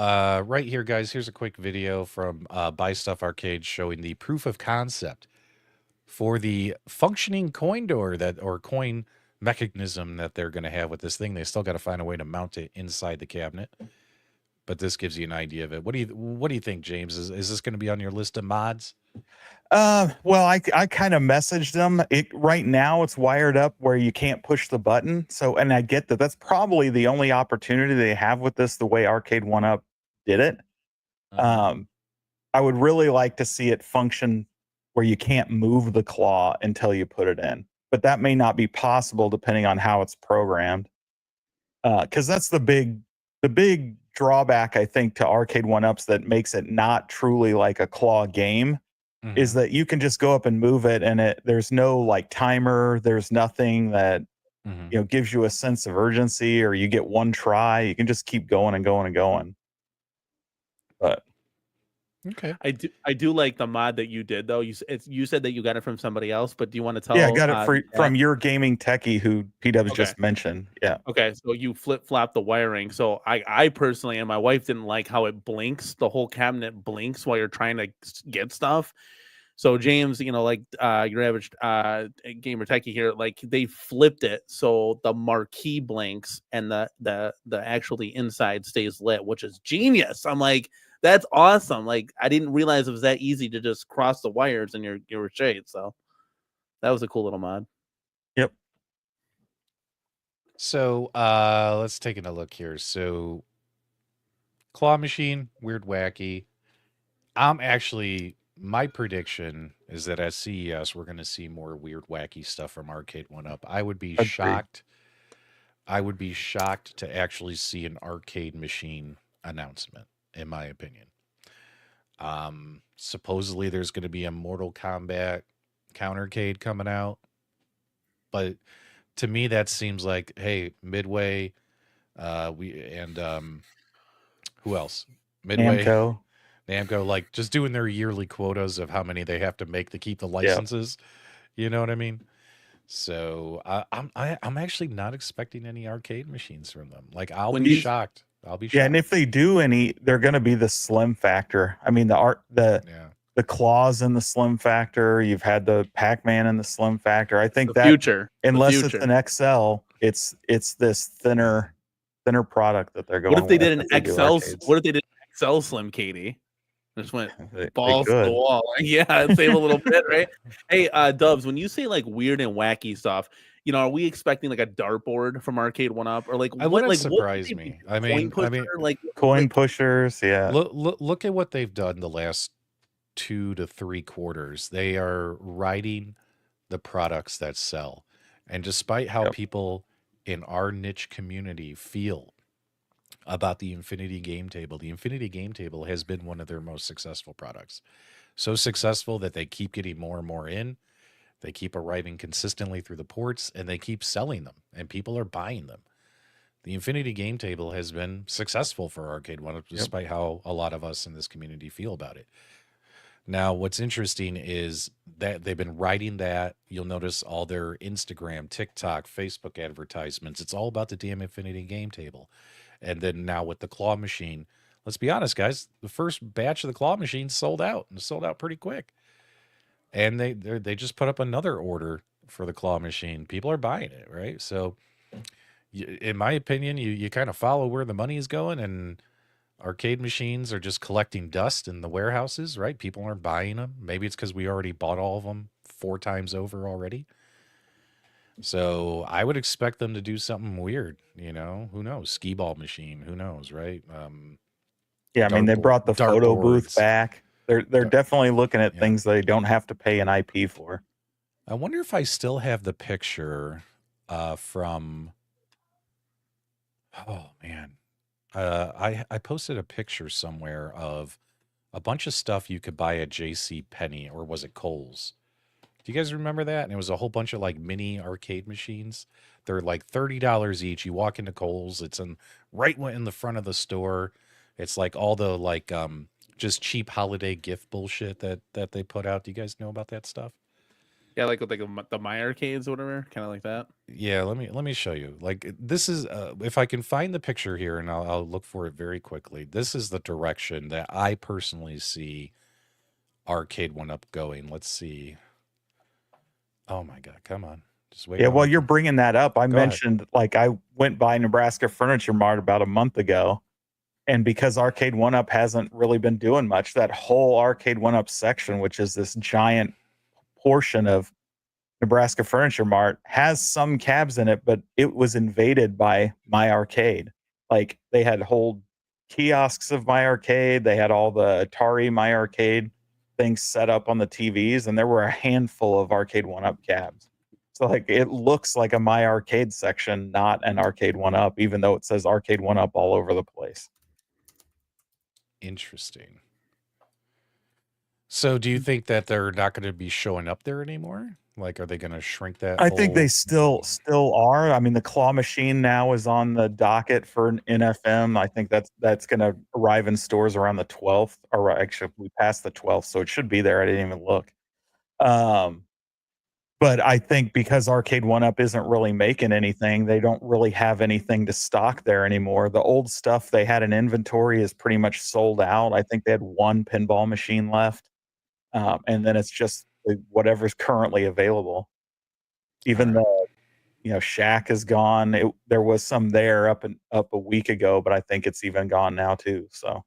right here, guys, here's a quick video from Buy Stuff Arcade showing the proof of concept for the functioning coin door or coin mechanism that they're going to have with this thing. They still got to find a way to mount it inside the cabinet, but this gives you an idea of it. What do you think, James? Is this going to be on your list of mods? Well, I kind of messaged them. Right now it's wired up where you can't push the button. So, and I get that that's probably the only opportunity they have with this, the way Arcade 1-Up did it. I would really like to see it function where you can't move the claw until you put it in, but that may not be possible depending on how it's programmed. because that's the big drawback I think to arcade 1-ups that makes it not truly like a claw game is that you can just go up and move it, and there's no like timer, there's nothing that gives you a sense of urgency, or you get one try. You can just keep going and going and going. But Okay. I do like the mod that you did though. You said that you got it from somebody else, but do you want to tell? yeah, I got it from your gaming techie who PDubs just mentioned. Yeah. Okay, so you flip flop the wiring. So I personally and my wife didn't like how it blinks. The whole cabinet blinks while you're trying to get stuff. So James, like your average gamer techie here, like they flipped it so the marquee blinks and the actually inside stays lit, which is genius. I'm like, that's awesome. Like I didn't realize it was that easy to just cross the wires in your shade. So that was a cool little mod. Yep. So let's take a look here. So claw machine, weird wacky. My prediction is that at CES we're going to see more weird wacky stuff from Arcade 1-Up. I would be shocked. I would be shocked to actually see an arcade machine announcement, in my opinion. Supposedly there's going to be a Mortal Kombat countercade coming out, but to me that seems like, hey, Midway, who else? Midway, Namco, like just doing their yearly quotas of how many they have to make to keep the licenses. Yeah. You know what I mean? So I'm actually not expecting any arcade machines from them. Like I'll be shocked. Yeah, and if they do any, they're going to be the slim factor. I mean, the claws in the slim factor. You've had the Pac-Man in the slim factor. I think unless it's an XL, it's this thinner product that they're going. What if they did an XL? What if they did an XL Slim Katie? Just went balls to the wall. Yeah, save a little bit, right? Hey, Dubs, when you say like weird and wacky stuff, are we expecting like a dartboard from Arcade 1-Up or like what? Like surprise me. I mean, coin pushers. Yeah. Look at what they've done the last 2 to 3 quarters. They are riding the products that sell, and despite how people in our niche community feel about the Infinity Game Table has been one of their most successful products. So successful that they keep getting more and more in. They keep arriving consistently through the ports, and they keep selling them, and people are buying them. The Infinity Game Table has been successful for Arcade 1-Up, despite how a lot of us in this community feel about it. Now, what's interesting is that they've been writing that. You'll notice all their Instagram, TikTok, Facebook advertisements. It's all about the damn Infinity Game Table. And then now with the claw machine, let's be honest, guys, the first batch of the claw machine sold out, and sold out pretty quick. And they just put up another order for the claw machine. People are buying it, right? So in my opinion, you kind of follow where the money is going, and arcade machines are just collecting dust in the warehouses, right? People aren't buying them. Maybe it's because we already bought all of them 4 times over already. So I would expect them to do something weird, who knows? Skee ball machine, who knows, right? Yeah, I mean, they brought the photo booth back. They're definitely looking at things they don't have to pay an IP for. I wonder if I still have the picture from, oh man. I posted a picture somewhere of a bunch of stuff you could buy at JCPenney, or was it Kohl's? Do you guys remember that? And it was a whole bunch of like mini arcade machines. They're like $30 each. You walk into Kohl's, it's right in the front of the store. It's like all the like just cheap holiday gift bullshit that they put out. Do you guys know about that stuff? Yeah, like with the My Arcades or whatever, kind of like that. Yeah, let me show you. Like this is if I can find the picture here, and I'll look for it very quickly. This is the direction that I personally see Arcade 1-Up going. Let's see. Oh my God, come on. Just wait. Yeah, while you're bringing that up, I mentioned like I went by Nebraska Furniture Mart about a month ago, and because Arcade 1-Up hasn't really been doing much, that whole Arcade 1-Up section, which is this giant portion of Nebraska Furniture Mart, has some cabs in it, but it was invaded by My Arcade. Like they had whole kiosks of My Arcade, they had all the Atari My Arcade things set up on the TVs, and there were a handful of Arcade 1-Up cabs. So like it looks like a My Arcade section, not an Arcade 1-Up, even though it says Arcade 1-Up all over the place. Interesting. So do you think that they're not going to be showing up there anymore? Like, are they going to shrink that? I think they whole- still are. I mean, the claw machine now is on the docket for an NFM. I think that's going to arrive in stores around the 12th, or actually we passed the 12th, so it should be there. I didn't even look. But I think because Arcade 1-Up isn't really making anything, they don't really have anything to stock there anymore. The old stuff they had in inventory is pretty much sold out. I think they had one pinball machine left, and then it's just whatever's currently available. Even though, Shaq is gone. There was some there up a week ago, but I think it's even gone now too. So,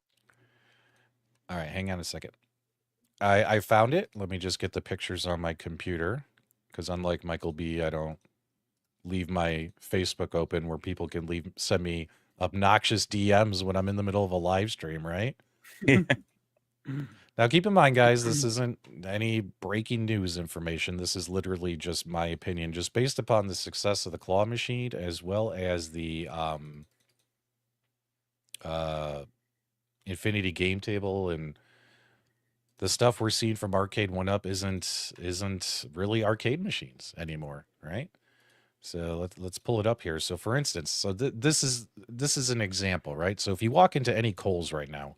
All right, hang on a second. I found it. Let me just get the pictures on my computer, because unlike Michael B, I don't leave my Facebook open where people can send me obnoxious DMs when I'm in the middle of a live stream, right? Now, keep in mind, guys, this isn't any breaking news information. This is literally just my opinion, just based upon the success of the claw machine, as well as the Infinity game table, and the stuff we're seeing from Arcade 1-Up isn't really arcade machines anymore, right? So let's pull it up here. So for instance, so this is an example, right? So if you walk into any Kohl's right now,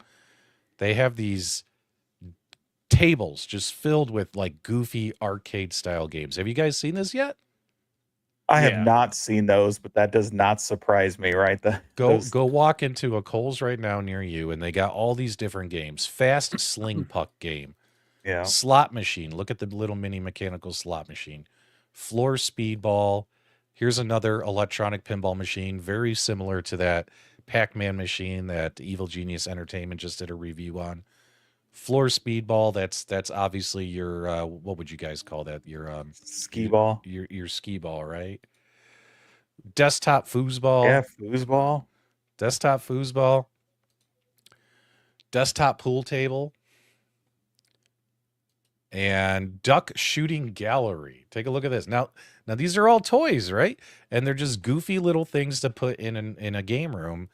they have these tables just filled with like goofy arcade style games. Have you guys seen this yet? I have not seen those, but that does not surprise me, right? Go walk into a Kohl's right now near you, and they got all these different games. Fast sling puck game. Yeah. Slot machine. Look at the little mini mechanical slot machine. Floor speedball. Here's another electronic pinball machine, very similar to that Pac-Man machine that Evil Genius Entertainment just did a review on. Floor speedball, that's obviously your what would you guys call that? Your skee ball. Your skee ball, right? Desktop foosball. Yeah, foosball. Desktop foosball. Desktop pool table. And duck shooting gallery. Take a look at this. Now these are all toys, right? And they're just goofy little things to put in a game room.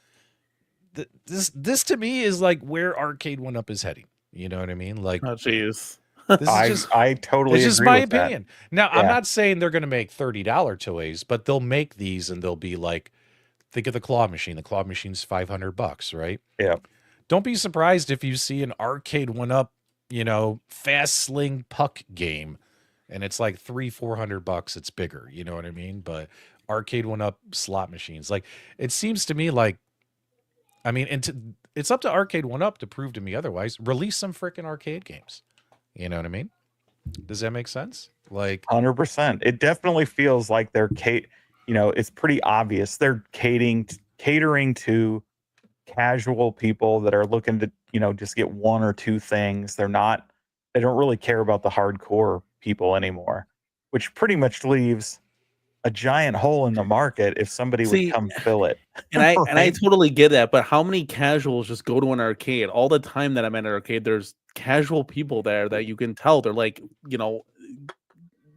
This to me is like where Arcade 1-Up is heading. You know what I mean? Like, oh jeez. I totally it's just agree my with that. opinion. Now, I'm not saying they're going to make $30 toys, but they'll make these and they'll be like, think of the claw machine. The claw machine's $500, right? Yeah. Don't be surprised if you see an Arcade 1-Up, fast sling puck game, and it's like $300-400. It's bigger, you know what I mean? But Arcade 1-Up slot machines, like, it seems to me like, I mean, it's up to Arcade 1-Up to prove to me otherwise. Release some freaking arcade games. You know what I mean? Does that make sense? Like 100%. It definitely feels like they're it's pretty obvious they're catering to casual people that are looking to, just get one or two things. They don't really care about the hardcore people anymore, which pretty much leaves a giant hole in the market if somebody would come fill it. And I totally get that, but how many casuals just go to an arcade? All the time that I'm at an arcade, there's casual people there that you can tell they're like,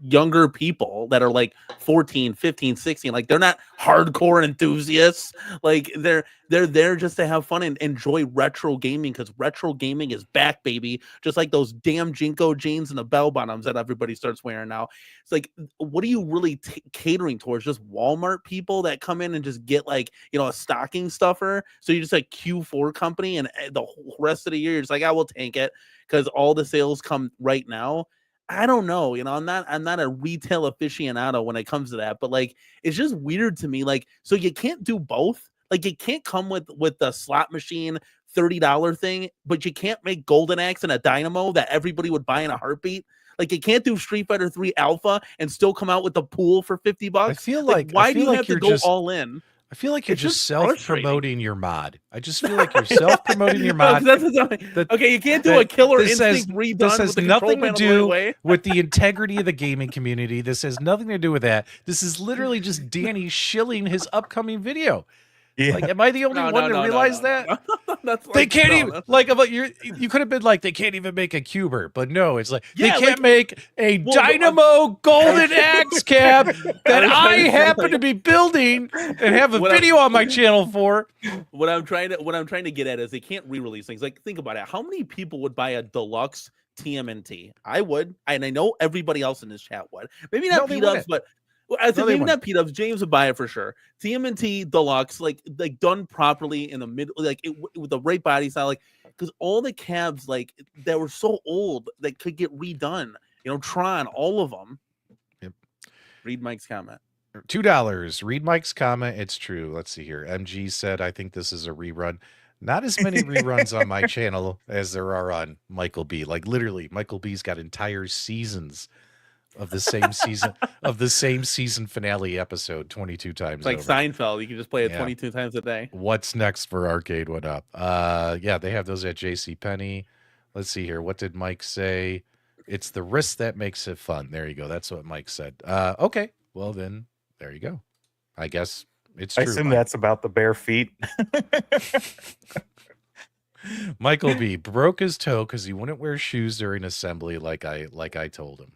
younger people that are like 14, 15, 16. Like, they're not hardcore enthusiasts. Like, they're there just to have fun and enjoy retro gaming, because retro gaming is back, baby. Just like those damn Jinko jeans and the bell bottoms that everybody starts wearing now. It's like, what are you really catering towards? Just Walmart people that come in and just get like, a stocking stuffer? So you're just like Q4 company, and the whole rest of the year you're just like, I will tank it because all the sales come right now. I don't know, I'm not a retail aficionado when it comes to that, but like, it's just weird to me. Like, so you can't do both. Like, you can't come with the slot machine $30 thing, but you can't make Golden Axe and a Dynamo that everybody would buy in a heartbeat. Like, you can't do Street Fighter 3 Alpha and still come out with the pool for $50. I feel like why do you have to go all in? I feel like you're just self-promoting your mod. I just feel like you're Yeah. self-promoting your mod. Okay, you can't do a Killer Instinct redone. This has with the nothing to control do panel with the integrity of the gaming community. This has nothing to do with that. This is literally just Danny shilling his upcoming video. Yeah. Like, am I the only one to realize that? That's They like, can't no, even that's- like about you could have been like they can't even make a cuber, but no, it's like Yeah, they can't make a well, no, Dynamo Golden Axe cab that was I trying to say, happen like- to be building and have a What I'm- video on my channel for. what I'm trying to get at is they can't re-release things. Like, think about it. How many people would buy a deluxe TMNT? I would, and I know everybody else in this chat would. Maybe not No, they P-Dubs, wouldn't. but well, I said No, they maybe wouldn't. not P-Dubs. James would buy it for sure. TMNT deluxe, like done properly in the middle, like with the right body style, like because all the cabs like that were so old that could get redone. You know, Tron, all of them. Yep. Read Mike's comment. $2. Read Mike's comment. It's true. Let's see here. MG said, I think this is a rerun. Not as many reruns on my channel as there are on Michael B. Like literally, Michael B's got entire seasons of the same season finale episode 22 times. It's like over. Seinfeld. You can just play it Yeah. 22 times a day. What's next for Arcade What Up? Yeah, they have those at JCPenney. Let's see here. What did Mike say? It's the risk that makes it fun. There you go. That's what Mike said. Okay. Well, then there you go. I guess it's I true. assume Mike. that's about the bare feet. Michael B broke his toe because he wouldn't wear shoes during assembly like I told him.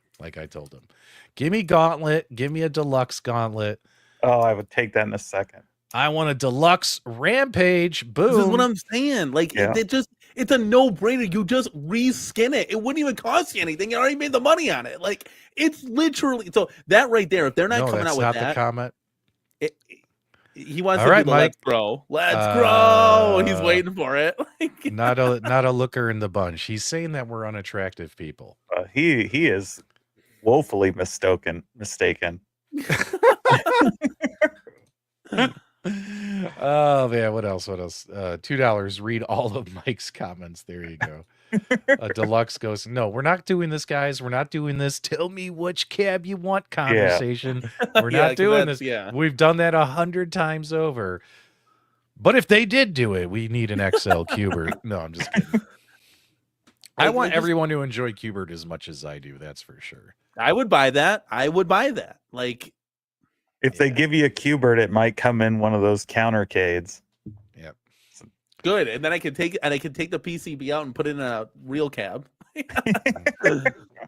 Give me Gauntlet. Give me a deluxe Gauntlet. Oh, I would take that in a second. I want a deluxe Rampage. Boom. This is what I'm saying. Like Yeah. it's a no-brainer. You just reskin it. It wouldn't even cost you anything. You already made the money on it. Like it's literally so that right there. If they're not No, coming that's out with not that, the comment. he wants All to right, do the Mike. let's grow. Let's grow. He's Uh, waiting for it. Like, Not a looker in the bunch. He's saying that we're unattractive people. He is woefully mistaken. Oh man, what else? $2. Read all of Mike's comments. There you go. Deluxe goes, no, we're not doing this, guys. We're not doing this. Tell me which cab you want conversation. We're Yeah, not 'cause doing that's- this. yeah. We've done that 100 times over. But if they did do it, we need an XL Cubert. No, I'm just kidding. I Like, want just- everyone to enjoy Cubert as much as I do. That's for sure. I would buy that. Like If they Yeah. give you a Cubert, it might come in one of those countercades. Yep. good, and then I could take the PCB out and put it in a real cab.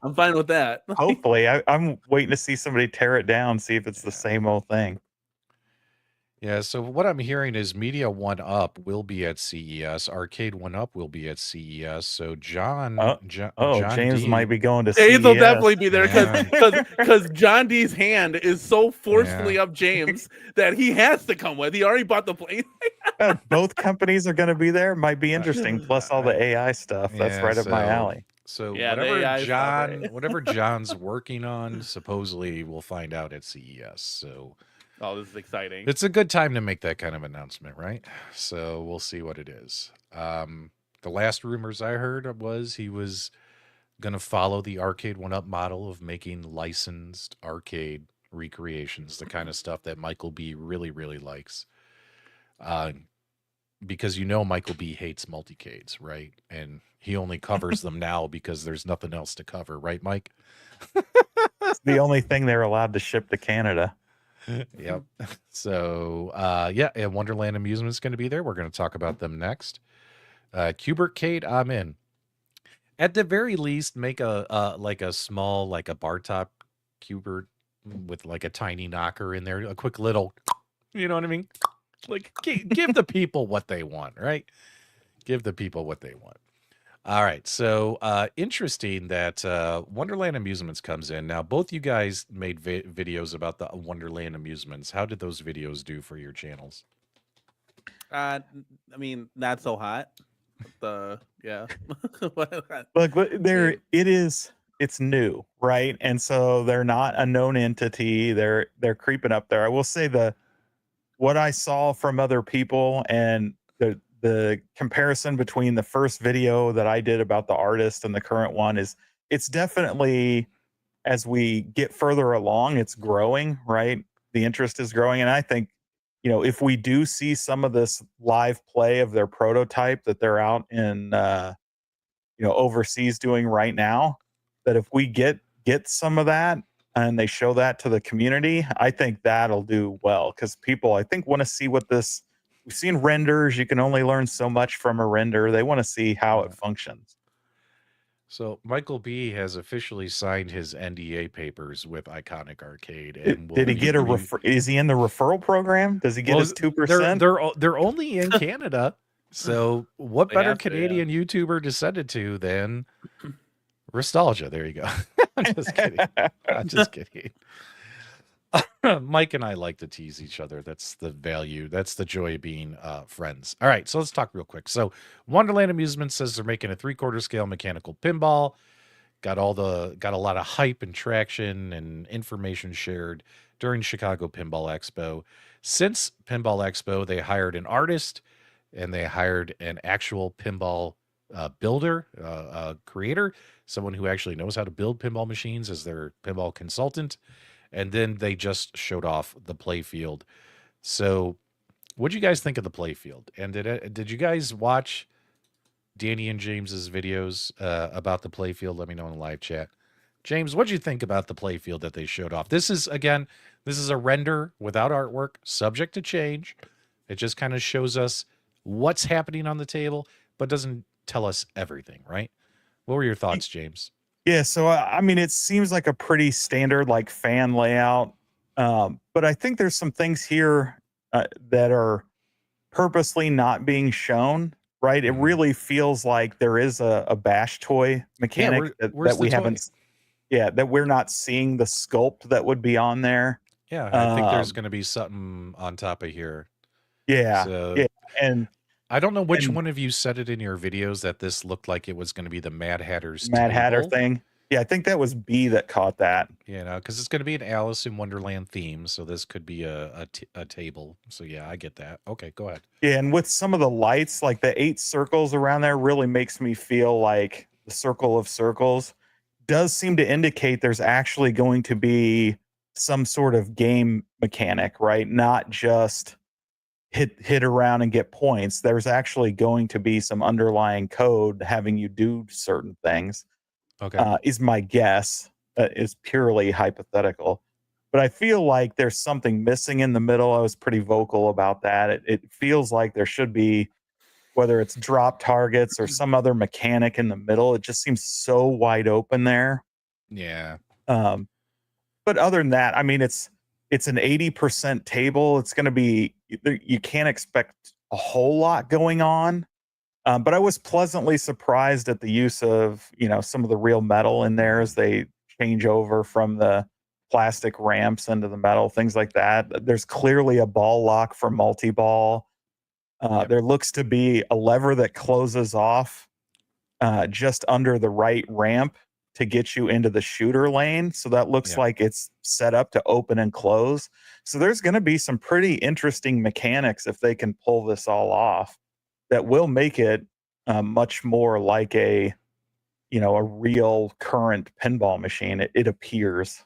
I'm fine with that. Hopefully, I'm waiting to see somebody tear it down, see if it's the same old thing. Yeah, so what I'm hearing is Media One Up will be at CES. Arcade One Up will be at CES. So John, Oh, John James D, might be going to James will CES. definitely be there Yeah. because John D's hand is so forcefully up James that he has to come with. He already bought the plane. Both companies are going to be there. Might be interesting. Plus all the AI stuff. That's Yeah, right up my so- alley. So Yeah, the whatever AI stuff, right? whatever John's working on, supposedly we'll find out at CES. So Oh, this is exciting. it's a good time to make that kind of announcement, right? So we'll see what it is. The last rumors I heard was he was going to follow the Arcade One Up model of making licensed arcade recreations, the kind of stuff that Michael B really, really likes. Because Michael B hates multicades, right? And he only covers them now because there's nothing else to cover, right, Mike? It's the only thing they're allowed to ship to Canada. Yep. So, yeah, and Wonderland Amusement is going to be there. We're going to talk about them next. Cubertcade, I'm in. At the very least, make a small, like a bar top Cubert with like a tiny knocker in there, a quick little, you know what I mean? Like give the people what they want, right? Give the people what they want. All right. So interesting that Wonderland Amusements comes in. Now, both you guys made videos about the Wonderland Amusements. How did those videos do for your channels? I mean, not so hot. Yeah. Look, it's new, right? And so they're not a known entity. They're creeping up there. I will say what I saw from other people and the comparison between the first video that I did about the artist and the current one is it's definitely, as we get further along, it's growing, right? The interest is growing. And I think, if we do see some of this live play of their prototype that they're out in, overseas doing right now, that if we get some of that and they show that to the community, I think that'll do well because people, I think, want to see what this we've seen renders. You can only learn so much from a render. They want to see how it functions. So Michael B has officially signed his NDA papers with Iconic Arcade, and Did he get a is he in the referral program? Does he get his 2%? They're only in Canada. So what They better have to, yeah. Canadian YouTuber to send it to than Nostalgia? There you go. I'm just kidding. I'm just kidding. Mike and I like to tease each other. That's the value. That's the joy of being friends. All right, so let's talk real quick. So Wonderland Amusement says they're making a 3/4 scale mechanical pinball. Got a lot of hype and traction and information shared during Chicago Pinball Expo. Since Pinball Expo, they hired an artist and they hired an actual pinball builder, creator, someone who actually knows how to build pinball machines as their pinball consultant. And then they just showed off the play field. So what'd you guys think of the play field? And did you guys watch Danny and James's videos about the play field? Let me know in the live chat. James, what'd you think about the play field that they showed off? This is a render without artwork, subject to change. It just kind of shows us what's happening on the table, but doesn't tell us everything, right? What were your thoughts, James? Yeah, so I mean, it seems like a pretty standard like fan layout, but I think there's some things here that are purposely not being shown. Right, it really feels like there is a bash toy mechanic that we haven't. Yeah, that we're not seeing the sculpt that would be on there. Yeah, I think there's going to be something on top of here. Yeah, so, yeah, and I don't know which one of you said it in your videos that this looked like it was going to be the Mad Hatter's Hatter thing. Yeah, I think that was B that caught that. You know, because it's going to be an Alice in Wonderland theme, so this could be a table. So yeah, I get that. Okay, go ahead. Yeah, and with some of the lights, like the 8 circles around there, really makes me feel like the circle of circles does seem to indicate there's actually going to be some sort of game mechanic, right? Not just hit around and get points. There's actually going to be some underlying code having you do certain things. Okay. Is my guess. Is purely hypothetical. But I feel like there's something missing in the middle. I was pretty vocal about that. It feels like there should be, whether it's drop targets or some other mechanic in the middle. It just seems so wide open there. Yeah. But other than that, I mean, it's an 80% table. It's going to be, you can't expect a whole lot going on. But I was pleasantly surprised at the use of, some of the real metal in there as they change over from the plastic ramps into the metal, things like that. There's clearly a ball lock for multi-ball. There looks to be a lever that closes off just under the right ramp to get you into the shooter lane. So that looks like it's set up to open and close. So there's going to be some pretty interesting mechanics if they can pull this all off that will make it much more like a real current pinball machine. It appears.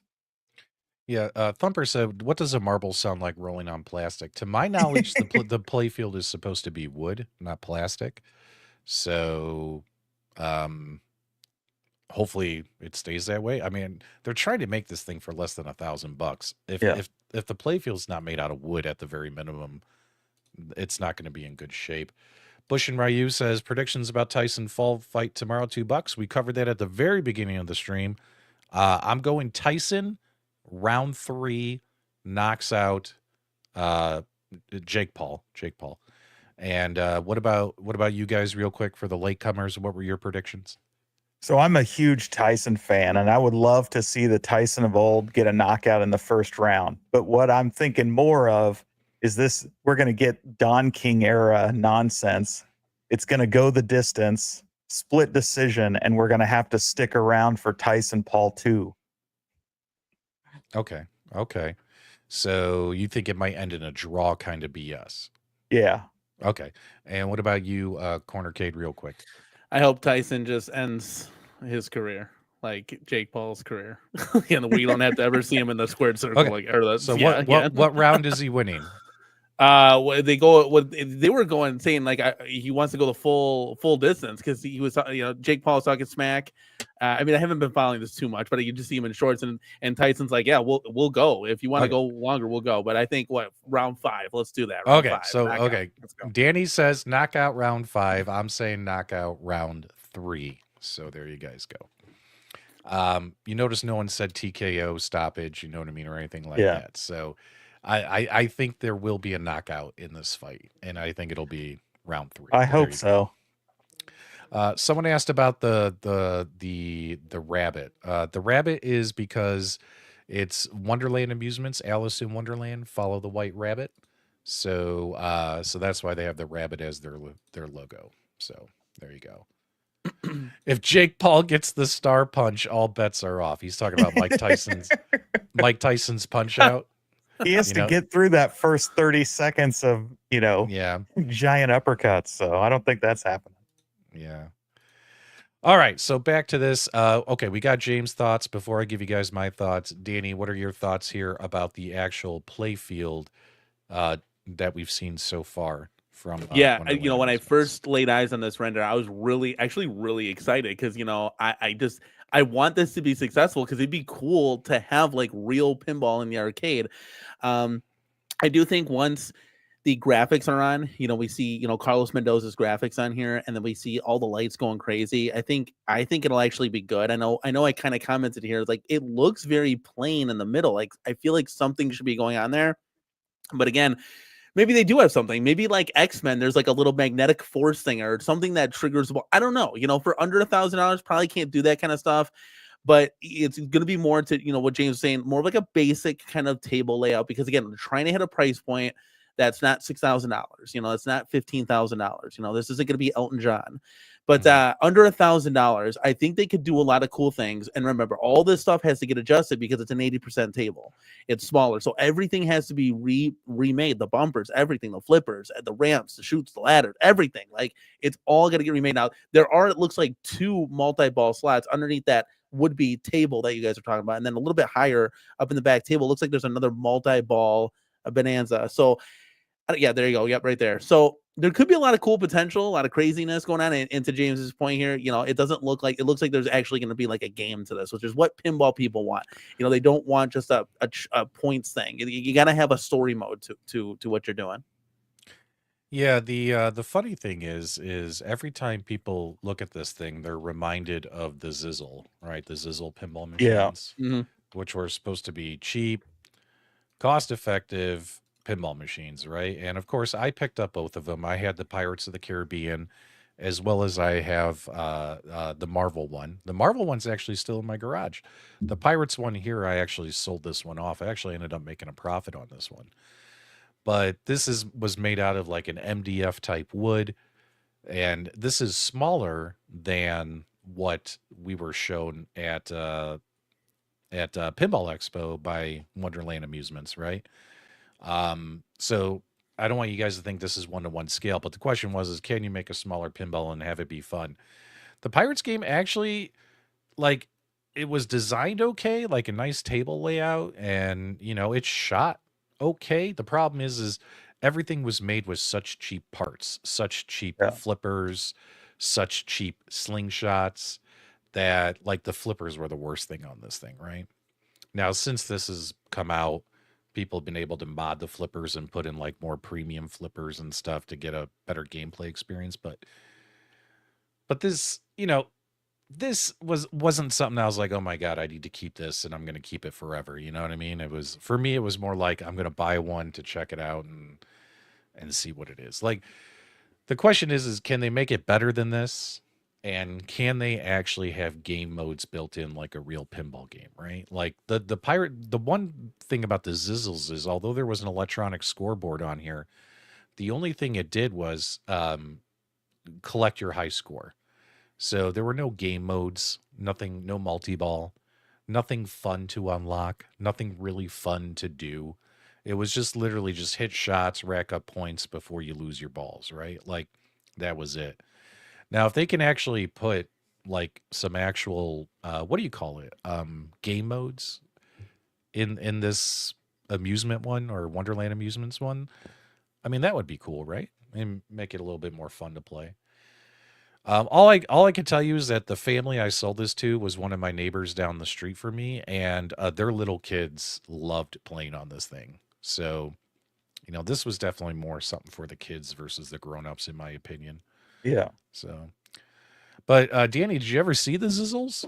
Yeah, Thumper said, "What does a marble sound like rolling on plastic?" To my knowledge, the play field is supposed to be wood, not plastic. So, hopefully, it stays that way. I mean, they're trying to make this thing for less than $1,000. If the play field's not made out of wood, at the very minimum, it's not going to be in good shape. Bush and Ryu says, predictions about Tyson fall fight tomorrow, $2. We covered that at the very beginning of the stream. I'm going Tyson. Round 3 knocks out Jake Paul. And what about you guys real quick for the latecomers? What were your predictions? So I'm a huge Tyson fan, and I would love to see the Tyson of old get a knockout in the first round. But what I'm thinking more of is this: we're going to get Don King era nonsense. It's going to go the distance, split decision, and we're going to have to stick around for Tyson Paul 2. Okay. So you think it might end in a draw kind of BS? Yeah. Okay. And what about you, Cornercade, real quick? I hope Tyson just ends his career like Jake Paul's career, and we don't have to ever see him in the squared circle. Okay. So what round is he winning? They were going saying like he wants to go the full distance because he was Jake Paul was talking smack, I mean, I haven't been following this too much, but you just see him in shorts, and Tyson's like, yeah, we'll go if you want to Okay. go longer, we'll go. But I think round 5? Let's do that. Round Okay, 5. so knockout. okay, Let's go. Danny says knockout round 5. I'm saying knockout round 3. So there you guys go. You notice no one said TKO stoppage, you know what I mean, or anything like Yeah. that. So I think there will be a knockout in this fight, and I think it'll be round 3. I But there hope you go. so. Someone asked about the rabbit. The rabbit is because it's Wonderland Amusements, Alice in Wonderland, follow the white rabbit. So so that's why they have the rabbit as their logo. So there you go. If Jake Paul gets the star punch, all bets are off. He's talking about Mike Tyson's punch out. He has You to know? get through that first 30 seconds of, Yeah. giant uppercuts. So I don't think that's happening. Yeah. All right, so back to this. Okay, we got James' thoughts. Before I give you guys my thoughts, Danny, what are your thoughts here about the actual play field that we've seen so far from? Yeah, Wonderland when I Amusements? first laid eyes on this render, I was really excited because I want this to be successful because it'd be cool to have like real pinball in the arcade. I do think once the graphics are on, we see Carlos Mendoza's graphics on here, and then we see all the lights going crazy. I think it'll actually be good. I know I kind of commented here, like it looks very plain in the middle. Like I feel like something should be going on there, but again, maybe they do have something. Maybe like X-Men, there's like a little magnetic force thing or something that triggers. I don't know. For under $1,000, probably can't do that kind of stuff. But it's going to be more to, what James was saying, more like a basic kind of table layout. Because again, we're trying to hit a price point that's not $6,000. It's not $15,000. This isn't going to be Elton John. But under $1,000, I think they could do a lot of cool things. And remember, all this stuff has to get adjusted because it's an 80% table. It's smaller. So everything has to be remade. The bumpers, everything, the flippers, the ramps, the chutes, the ladders, everything. Like it's all going to get remade now. There are, it looks like 2 multi-ball slots underneath that would-be table that you guys are talking about. And then a little bit higher up in the back table, looks like there's another multi-ball bonanza. So yeah, there you go. Yep, right there. So there could be a lot of cool potential, a lot of craziness going on. And to James's point here, it doesn't look like, it looks like there's actually going to be like a game to this, which is what pinball people want. They don't want just a points thing. You got to have a story mode to what you're doing. Yeah, the funny thing is every time people look at this thing, they're reminded of the Zizzle, right? The Zizzle pinball machines, which were supposed to be cheap, cost-effective pinball machines, right? And of course, I picked up both of them. I had the Pirates of the Caribbean, as well as I have the Marvel one. The Marvel one's actually still in my garage. The Pirates one here, I actually sold this one off. I actually ended up making a profit on this one. But this was made out of like an MDF type wood, and this is smaller than what we were shown at Pinball Expo by Wonderland Amusements, right? So I don't want you guys to think this is 1-to-1 scale, but the question is can you make a smaller pinball and have it be fun? The Pirates game actually, like, it was designed okay, like a nice table layout, and it's shot okay. The problem is everything was made with such cheap parts, such cheap flippers, such cheap slingshots that like the flippers were the worst thing on this thing, right? Now, since this has come out, people have been able to mod the flippers and put in like more premium flippers and stuff to get a better gameplay experience. But this, this wasn't something I was like, oh my God, I need to keep this and I'm going to keep it forever. You know what I mean? It was, for me, it was more like I'm going to buy one to check it out and see what it is. Like the question is can they make it better than this? And can they actually have game modes built in like a real pinball game, right? Like the one thing about the Zizzles is although there was an electronic scoreboard on here, the only thing it did was collect your high score. So there were no game modes, nothing, no multi-ball, nothing fun to unlock, nothing really fun to do. It was just literally just hit shots, rack up points before you lose your balls, right? Like that was it. Now, if they can actually put like some actual, what do you call it? Game modes in this amusement one or Wonderland Amusements one, I mean, that would be cool, right? And make it a little bit more fun to play. All I can tell you is that the family I sold this to was one of my neighbors down the street from me, and their little kids loved playing on this thing. So, this was definitely more something for the kids versus the grown-ups, in my opinion. Yeah. So, but Danny, did you ever see the Zizzles?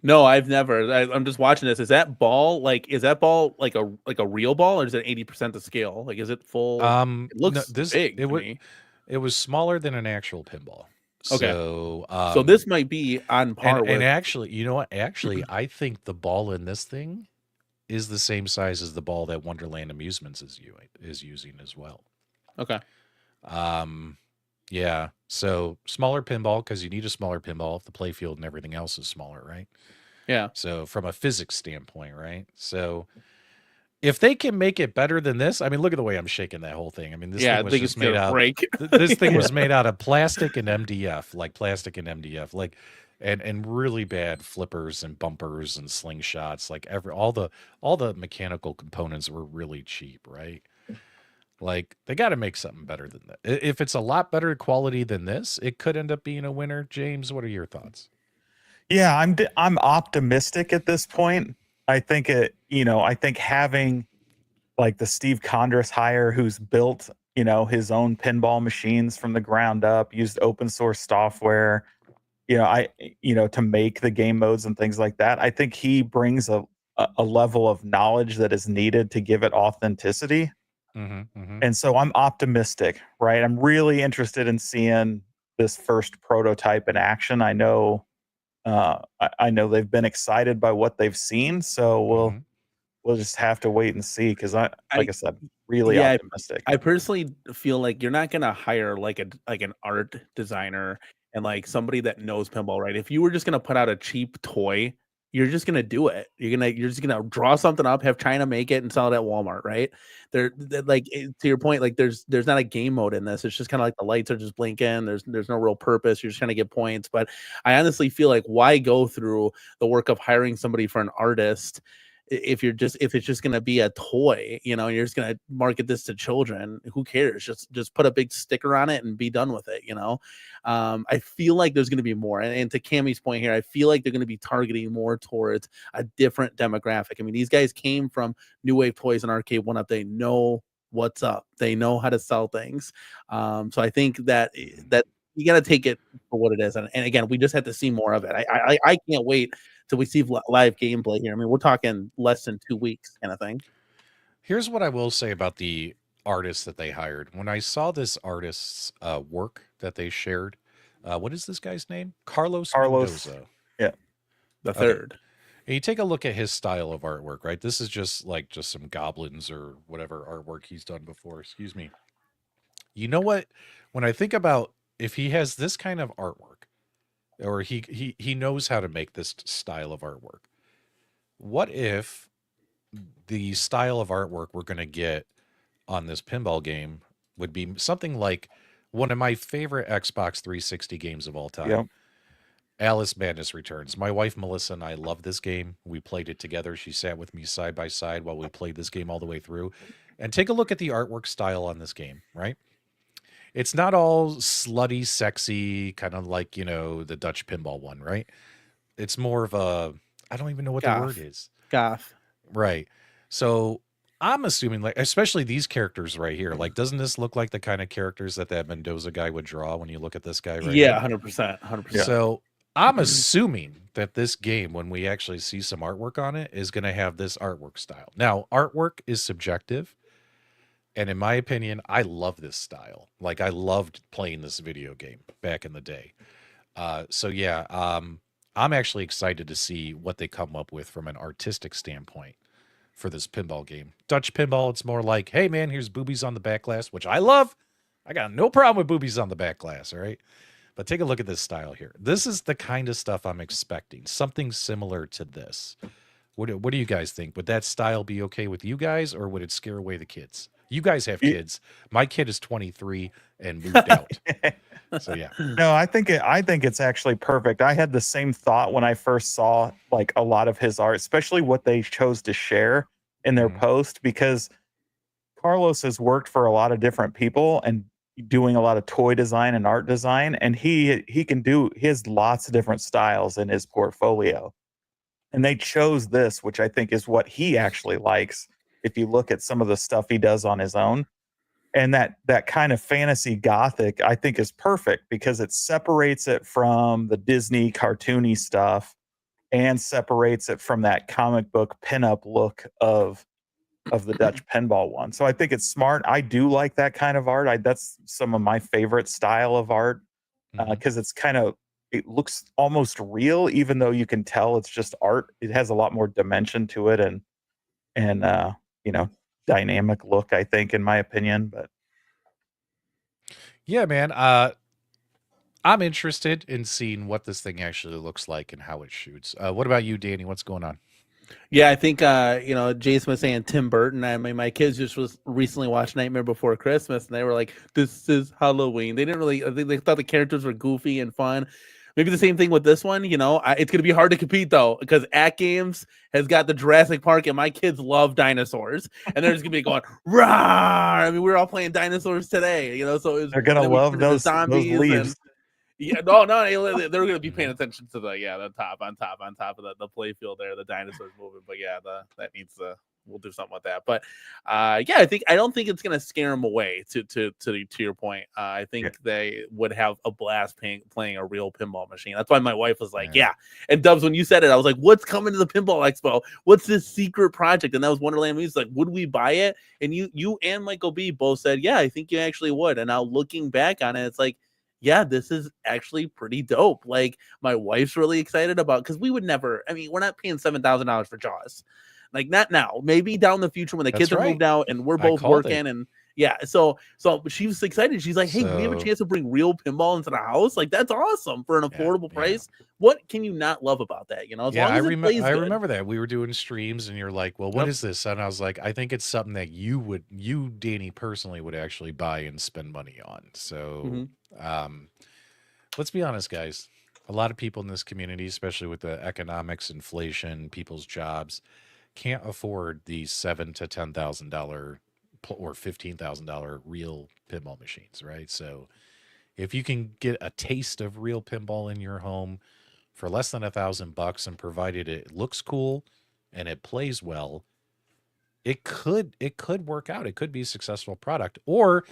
No, I've never. I'm just watching this. Is that ball like a real ball, or is it 80% the scale? Like, is it full? It No, looks big to me. it was smaller than an actual pinball. Okay. So, So this might be on par and with. actually, you know what? Actually, I think the ball in this thing is the same size as the ball that Wonderland Amusements is using as well. Okay. Yeah. So smaller pinball because you need a smaller pinball if the play field and everything else is smaller, right? Yeah. So from a physics standpoint, right? So if they can make it better than this, I mean, look at the way I'm shaking that whole thing. I mean, this Yeah, I thing was think just it's made gonna out. break. This thing was made out of plastic and MDF, like and really bad flippers and bumpers and slingshots. Like all the mechanical components were really cheap, right? Like they got to make something better than that. If it's a lot better quality than this, it could end up being a winner. James, what are your thoughts? Yeah, I'm optimistic at this point. I think I think having like the Steve Condris hire who's built, his own pinball machines from the ground up, used open source software, to make the game modes and things like that. I think he brings a level of knowledge that is needed to give it authenticity. And so I'm optimistic, right? I'm really interested in seeing this first prototype in action. I know they've been excited by what they've seen, so we'll just have to wait and see because like I said, really optimistic. I personally feel like you're not gonna hire like an art designer and like somebody that knows pinball, right? If you were just gonna put out a cheap toy, you're just gonna do it. You're just gonna draw something up, have China make it, and sell it at Walmart, right? They're like to your point, like there's not a game mode in this. It's just kind of like the lights are just blinking. There's no real purpose. You're just trying to get points. But I honestly feel like why go through the work of hiring somebody for an artist if it's just going to be a toy, you're just going to market this to children. Who cares? Just put a big sticker on it and be done with it. I feel like there's going to be more. And to Cammy's point here, I feel like they're going to be targeting more towards a different demographic. I mean, these guys came from New Wave Toys and Arcade 1-Up. They know what's up. They know how to sell things. So I think that you got to take it for what it is. And again, we just have to see more of it. I can't wait till we see live gameplay here. I mean, we're talking less than 2 weeks kind of thing. Here's what I will say about the artists that they hired. When I saw this artist's work that they shared, what is this guy's name? Carlos Mendoza. Yeah. The third. And you take a look at his style of artwork, right? This is just some goblins or whatever artwork he's done before. Excuse me. You know what? When I think about if he has this kind of artwork, or he knows how to make this style of artwork, what if the style of artwork we're going to get on this pinball game would be something like one of my favorite Xbox 360 games of all time? Yep. Alice Madness Returns. My wife Melissa and I love this game. We played it together. She sat with me side by side while we played this game all the way through. And take a look at the artwork style on this game, right? It's not all slutty, sexy, kind of like, the Dutch pinball one, right? It's more of a, I don't even know what Goth. the word is. Goth. Right. So I'm assuming, like, especially these characters right here, like, doesn't this look like the kind of characters that Mendoza guy would draw when you look at this guy right here? 100%. 100%. So I'm assuming that this game, when we actually see some artwork on it, is going to have this artwork style. Now, artwork is subjective. And in my opinion, I love this style. Like, I loved playing this video game back in the day. So yeah, I'm actually excited to see what they come up with from an artistic standpoint for this pinball game. Dutch pinball, it's more like, hey man, here's boobies on the back glass, which I love. I got no problem with boobies on the back glass, all right? But take a look at this style here. This is the kind of stuff I'm expecting. Something similar to this. What do you guys think? Would that style be okay with you guys, or would it scare away the kids? You guys have kids. My kid is 23 and moved out. So yeah. No, I think it's actually perfect. I had the same thought when I first saw like a lot of his art, especially what they chose to share in their post, because Carlos has worked for a lot of different people, and doing a lot of toy design and art design, and he has lots of different styles in his portfolio. And they chose this, which I think is what he actually likes. If you look at some of the stuff he does on his own, and that kind of fantasy gothic, I think is perfect because it separates it from the Disney cartoony stuff and separates it from that comic book pinup look of the Dutch pinball one. So I think it's smart. I do like that kind of art. That's some of my favorite style of art because it's kind of, it looks almost real, even though you can tell it's just art. It has a lot more dimension to it and you know, dynamic look, I think, in my opinion. But Yeah, man. I'm interested in seeing what this thing actually looks like and how it shoots. What about you, Danny? What's going on? Yeah, I think you know, Jason was saying Tim Burton. I mean, my kids just was recently watched Nightmare Before Christmas, and they were like, "This is Halloween." They didn't really. I think they thought the characters were goofy and fun. Maybe the same thing with this one. You know, it's gonna be hard to compete though because At Games has got the Jurassic Park, and my kids love dinosaurs, and they're just gonna be going "Rawr!" I mean, we were all playing dinosaurs today. You know, so it was, they're gonna love those leaves. Yeah, no, they're going to be paying attention to the top on top of the play field there, the dinosaurs moving. But yeah, that needs to, we'll do something with that. But yeah, I don't think it's going to scare them away. To your point, I think they would have a blast playing a real pinball machine. That's why my wife was like, yeah. And Dubs, when you said it, I was like, what's coming to the Pinball Expo? What's this secret project? And that was Wonderland Amusement. Like, would we buy it? And you and Michael B both said, yeah, I think you actually would. And now looking back on it, it's like, yeah, this is actually pretty dope. Like, my wife's really excited about, because we would never, I mean, we're not paying $7,000 for Jaws. Like, not now. Maybe down the future when the kids are moved out and we're both working. And yeah, so she was excited. She's like, hey, we have a chance to bring real pinball into the house. Like, that's awesome for an affordable price. What can you not love about that? You know, as long as it plays I good. remember that we were doing streams and you're like, well, what is this? And I was like, I think it's something that you, Danny, personally would actually buy and spend money on. So let's be honest, guys. A lot of people in this community, especially with the economics, inflation, people's jobs, can't afford these $7,000 to $10,000 or $15,000 real pinball machines, right? So if you can get a taste of real pinball in your home for less than $1,000 and provided it looks cool and it plays well, it could work out. It could be a successful product, or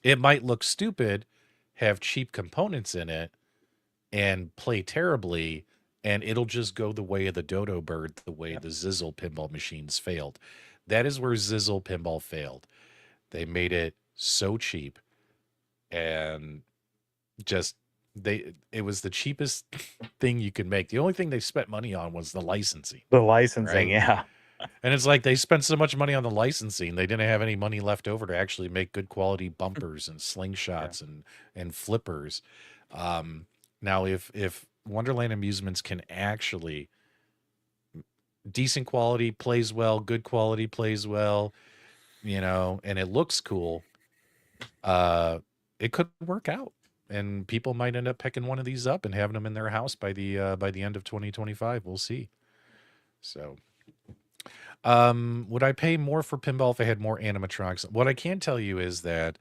it might look stupid, have cheap components in it, and play terribly, and it'll just go the way of the dodo bird, the way the Zizzle pinball machines failed. That is where Zizzle pinball failed. They made it so cheap, and just it was the cheapest thing you could make. The only thing they spent money on was the licensing. The licensing, right? yeah. And it's like they spent so much money on the licensing, they didn't have any money left over to actually make good quality bumpers and slingshots and flippers. Now, if Wonderland Amusements can actually decent quality, plays well, good quality, plays well, you know, and it looks cool, it could work out. And people might end up picking one of these up and having them in their house by the end of 2025. We'll see. So would I pay more for pinball if I had more animatronics? What I can tell you is that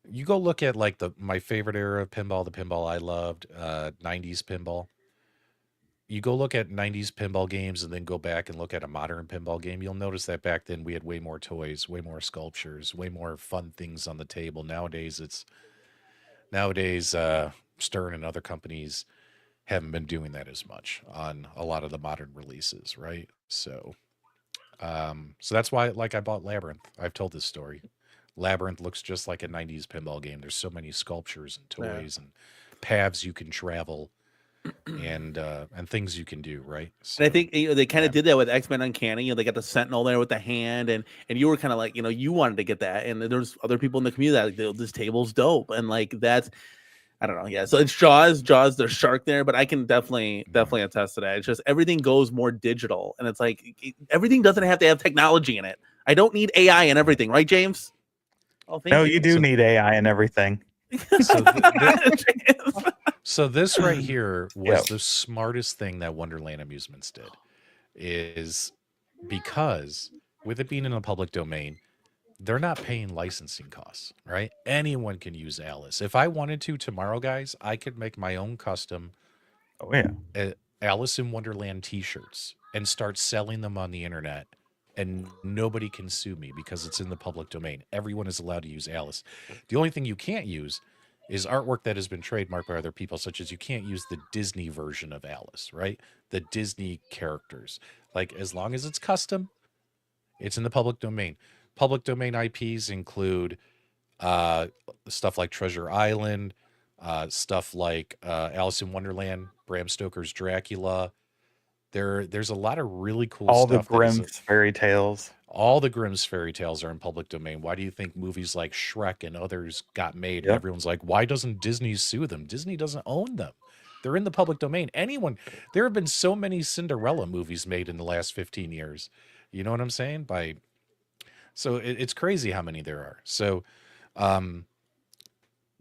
you go look at like my favorite era of pinball, the pinball I loved, 90s pinball. You go look at 90s pinball games and then go back and look at a modern pinball game. You'll notice that back then we had way more toys, way more sculptures, way more fun things on the table. Nowadays, Stern and other companies haven't been doing that as much on a lot of the modern releases, right? So that's why, like, I bought Labyrinth. I've told this story. Labyrinth looks just like a 90s pinball game. There's so many sculptures and toys and paths you can travel and things you can do, right? So, and I think they kind of did that with X-Men Uncanny. You know, they got the Sentinel there with the hand, and you were kind of like, you wanted to get that, and there's other people in the community that like, this table's dope, and like that's, I don't know, yeah. So it's Jaws, there's Shark there, but I can definitely attest to that. It's just everything goes more digital, and it's like everything doesn't have to have technology in it. I don't need AI and everything, right, James? Oh, no, you do need AI and everything. So this right here was the smartest thing that Wonderland Amusements did, is because with it being in the public domain, they're not paying licensing costs, right? Anyone can use Alice. If I wanted to tomorrow, guys, I could make my own custom Oh yeah. Alice in Wonderland t-shirts and start selling them on the internet, and nobody can sue me because it's in the public domain. Everyone is allowed to use Alice. The only thing you can't use is artwork that has been trademarked by other people, such as you can't use the Disney version of Alice, right? The Disney characters. Like, as long as it's custom, it's in the public domain. Public domain IPs include stuff like Treasure Island, stuff like Alice in Wonderland, Bram Stoker's Dracula. There's a lot of really cool All the stuff. that is- Grimm's fairy tales. all the Grimm's fairy tales are in public domain. Why do you think movies like Shrek and others got made? And Yep. everyone's like, why doesn't Disney sue them? Disney doesn't own them. They're in the public domain. There have been so many Cinderella movies made in the last 15 years. You know what I'm saying? So it's crazy how many there are. So,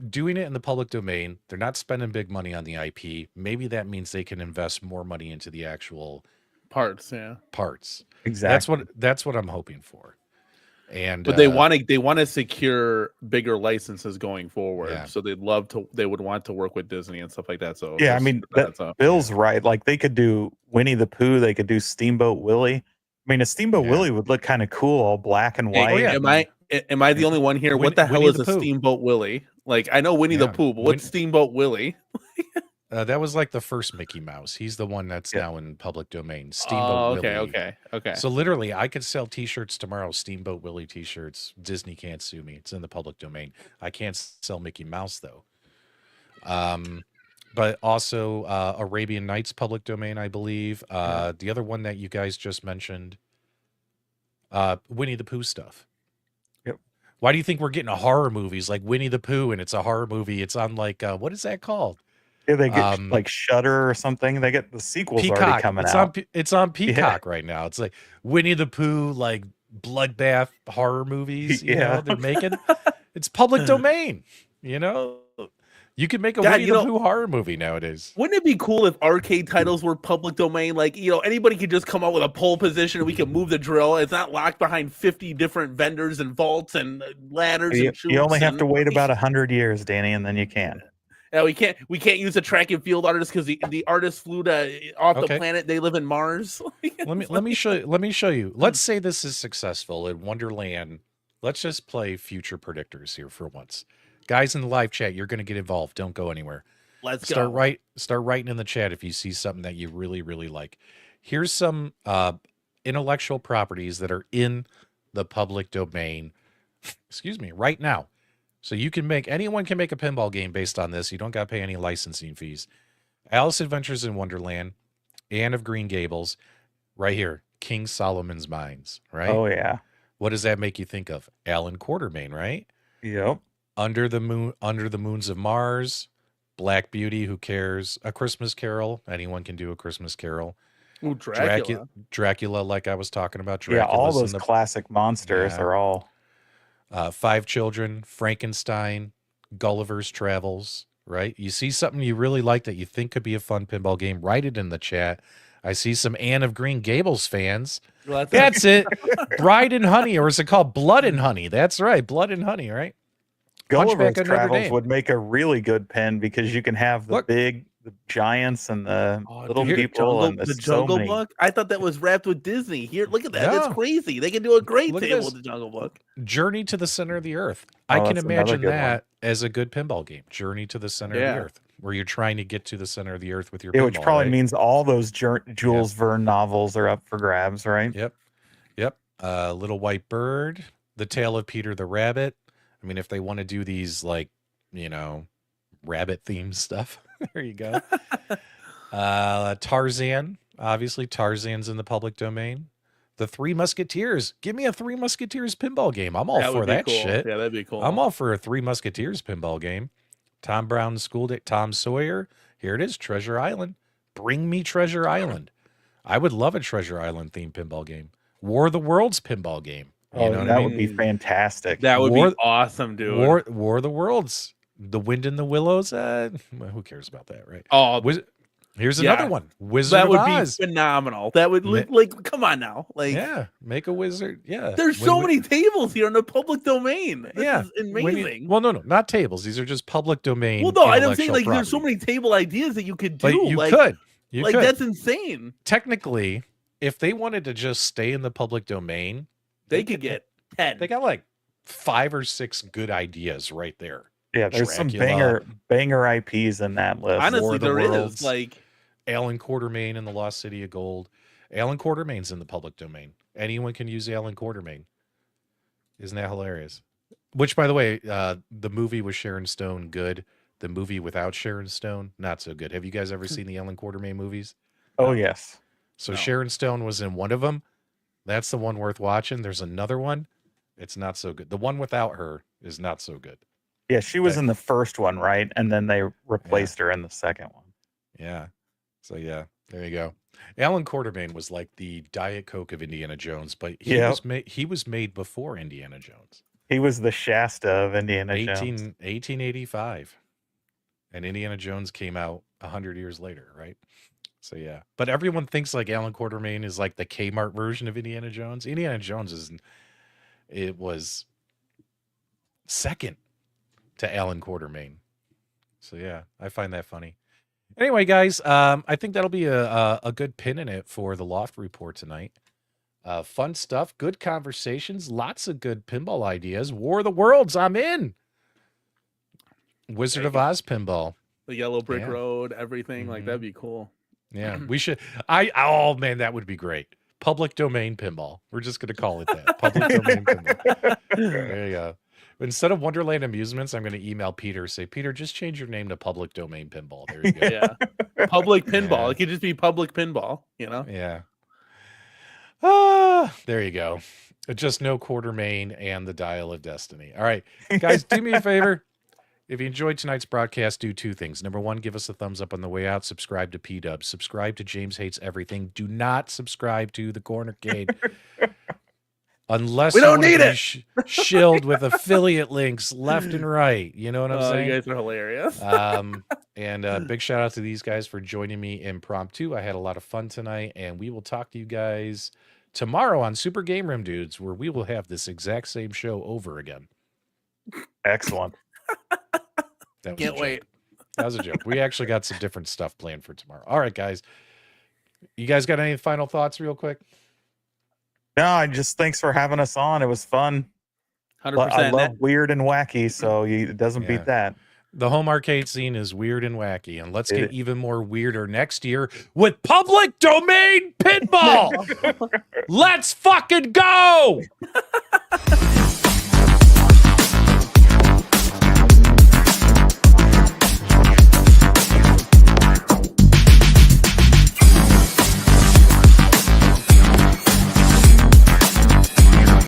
doing it in the public domain, they're not spending big money on the IP. Maybe that means they can invest more money into the actual Parts, yeah. parts. Exactly. That's what I'm hoping for. And But they want to secure bigger licenses going forward. Yeah. So they would want to work with Disney and stuff like that. So Yeah, I just mean, put that up. Bill's right. Like they could do Winnie the Pooh. They could do Steamboat Willie. I mean, a Steamboat Yeah. Willie would look kind of cool, all black and Hey, white. yeah. am I the only one here? What the hell Winnie is the a Pooh. Steamboat Willie? Like I know Winnie the Yeah. Pooh, but what's Steamboat Willie? that was like the first Mickey Mouse. He's the one that's Yeah. now in public domain. Steamboat Willie. Okay. So literally, I could sell T-shirts tomorrow. Steamboat Willie T-shirts. Disney can't sue me. It's in the public domain. I can't sell Mickey Mouse though. But also Arabian Nights public domain, I believe. The other one that you guys just mentioned, Winnie the Pooh stuff. Yep. Why do you think we're getting horror movies like Winnie the Pooh, and it's a horror movie? It's on like what is that called? Yeah, they get Um, like Shudder or something. They get the sequels already Peacock. coming It's out. it's on Peacock right now. It's like Winnie the Pooh, like bloodbath horror movies. You Yeah. know, they're making. It's public domain. You know, you can make a God, Winnie you the know- Pooh horror movie nowadays. Wouldn't it be cool if arcade titles were public domain? Like, anybody could just come up with a pole position and we can move the drill. It's not locked behind 50 different vendors and vaults and ladders You, and chutes. you only have and- to wait about 100 years, Danny, and then you can. Yeah, we can't use a track and field artist because the artist flew off Okay. the planet. They live in Mars. Let me show you. Let's say this is successful in Wonderland. Let's just play future predictors here for once. Guys in the live chat, you're going to get involved. Don't go anywhere. Let's Start go. start writing in the chat if you see something that you really, really like. Here's some intellectual properties that are in the public domain. Excuse me, right now. So anyone can make a pinball game based on this. You don't got to pay any licensing fees. Alice Adventures in Wonderland, Anne of Green Gables, right here, King Solomon's Mines, right? Oh yeah. What does that make you think of? Alan Quartermain, right? Yep. Under the Moons of Mars, Black Beauty, who cares? A Christmas Carol, anyone can do a Christmas Carol. Ooh, Dracula. Dracula, like I was talking about. Yeah, all Dracula's in those the classic monsters Yeah. are all. Five Children, Frankenstein, Gulliver's Travels, right? You see something you really like that you think could be a fun pinball game, write it in the chat. I see some Anne of Green Gables fans. Well, That's it. Bride and Honey, or is it called Blood and Honey? That's right. Blood and Honey, right? Gulliver's Hunchback of Notre Travels Dame. would make a really good pen because you can have the Look. the giants and the little dude, people and the so Jungle many. Book. I thought that was wrapped with Disney. Here, look at that. No. That's crazy. They can do a great Look at table this. with the Jungle Book. Journey to the Center of the Earth. Oh, I can that's another imagine good one. that as a good pinball game. Journey to the Center of Yeah. the Earth, where you're trying to get to the center of the Earth with your Yeah, pinball. which probably right? means all those Jules Verne novels are up for grabs, right? Yep. Little White Bird, The Tale of Peter the Rabbit. I mean, if they want to do these like, rabbit themed stuff, there you go. Tarzan, obviously Tarzan's in the public domain. The Three Musketeers. Give me a Three Musketeers pinball game. I'm all That for would be that cool. shit. Yeah, that'd be cool. I'm all for a Three Musketeers pinball game. Tom Brown's School Day, Tom Sawyer. Here it is, Treasure Island. Bring me Treasure Island. I would love a Treasure Island themed pinball game. War of the Worlds pinball game. You Oh, know what that I would mean? be fantastic. That would War- be awesome, dude. War of the Worlds. The Wind in the Willows. Well, who cares about that, right? Oh, Wiz- Here's Yeah. another one. Wizard That of would Oz. be phenomenal. That would Ma- like come on now. Like Yeah, make a wizard. Yeah. there's When so we- many tables here in the public domain. This Yeah, is when you- amazing. well, no, not tables. These are just public domain. Well, no, I'm saying intellectual like there's so property. many table ideas that you could do. Like, you like, could. You like could. that's insane. Technically, if they wanted to just stay in the public domain, They could get 10. They got like 5 or 6 good ideas right there. Yeah, there's some Dracula. banger IPs in that list. Honestly, War of the there is Worlds. like Alan Quartermain and the Lost City of Gold. Alan Quartermain's in the public domain. Anyone can use Alan Quartermain. Isn't that hilarious? Which, by the way, the movie with Sharon Stone, good. The movie without Sharon Stone, not so good. Have you guys ever seen the Alan Quartermain movies? Oh yes. So No. Sharon Stone was in one of them. That's the one worth watching. There's another one. It's not so good. The one without her is not so good. Yeah, she was Okay. in the first one, right? And then they replaced her in the second one. Yeah. So yeah, there you go. Alan Quartermain was like the Diet Coke of Indiana Jones, but Yep. he was made before Indiana Jones. He was the Shasta of Indiana 1885. And Indiana Jones came out 100 years later, right? So yeah. But everyone thinks like Alan Quartermain is like the Kmart version of Indiana Jones. Indiana Jones was second to Alan Quartermain. So yeah, I find that funny. Anyway, guys, I think that'll be a good pin in it for the Loft report tonight. Fun stuff, good conversations, lots of good pinball ideas. War of the Worlds, I'm in. Wizard of Oz pinball. the Yellow Brick Yeah. Road, everything. Like Mhm. that'd be cool. Yeah, we should. Oh man, that would be great. Public domain pinball. We're just gonna call it that. Public domain pinball. There you go. Instead of Wonderland Amusements, I'm gonna email Peter. Say, Peter, just change your name to Public Domain Pinball. There you go. Yeah. Public pinball. Yeah. It could just be public pinball, you know? Yeah. There you go. Just no Quartermain and the Dial of Destiny. All right, guys, do me a favor. If you enjoyed tonight's broadcast, do 2 things. Number 1, give us a thumbs up on the way out. Subscribe to PDubs. Subscribe to James Hates Everything. Do not subscribe to the Cornercade. Unless We you don't wanna need be it. shilled with affiliate links left and right. You know what I'm Oh, saying? you guys are hilarious. And big shout out to these guys for joining me impromptu. I had a lot of fun tonight, and we will talk to you guys tomorrow on Super Game Room Dudes, where we will have this exact same show over again. Excellent. That was a Can't joke. wait. That was a joke. We actually got some different stuff planned for tomorrow. All right, guys. You guys got any final thoughts real quick? No, I just thanks for having us on. It was fun. 100%. I love weird and wacky, so it doesn't Yeah. beat that. The home arcade scene is weird and wacky, and let's It get is. even more weirder next year with public domain pinball. Let's fucking go!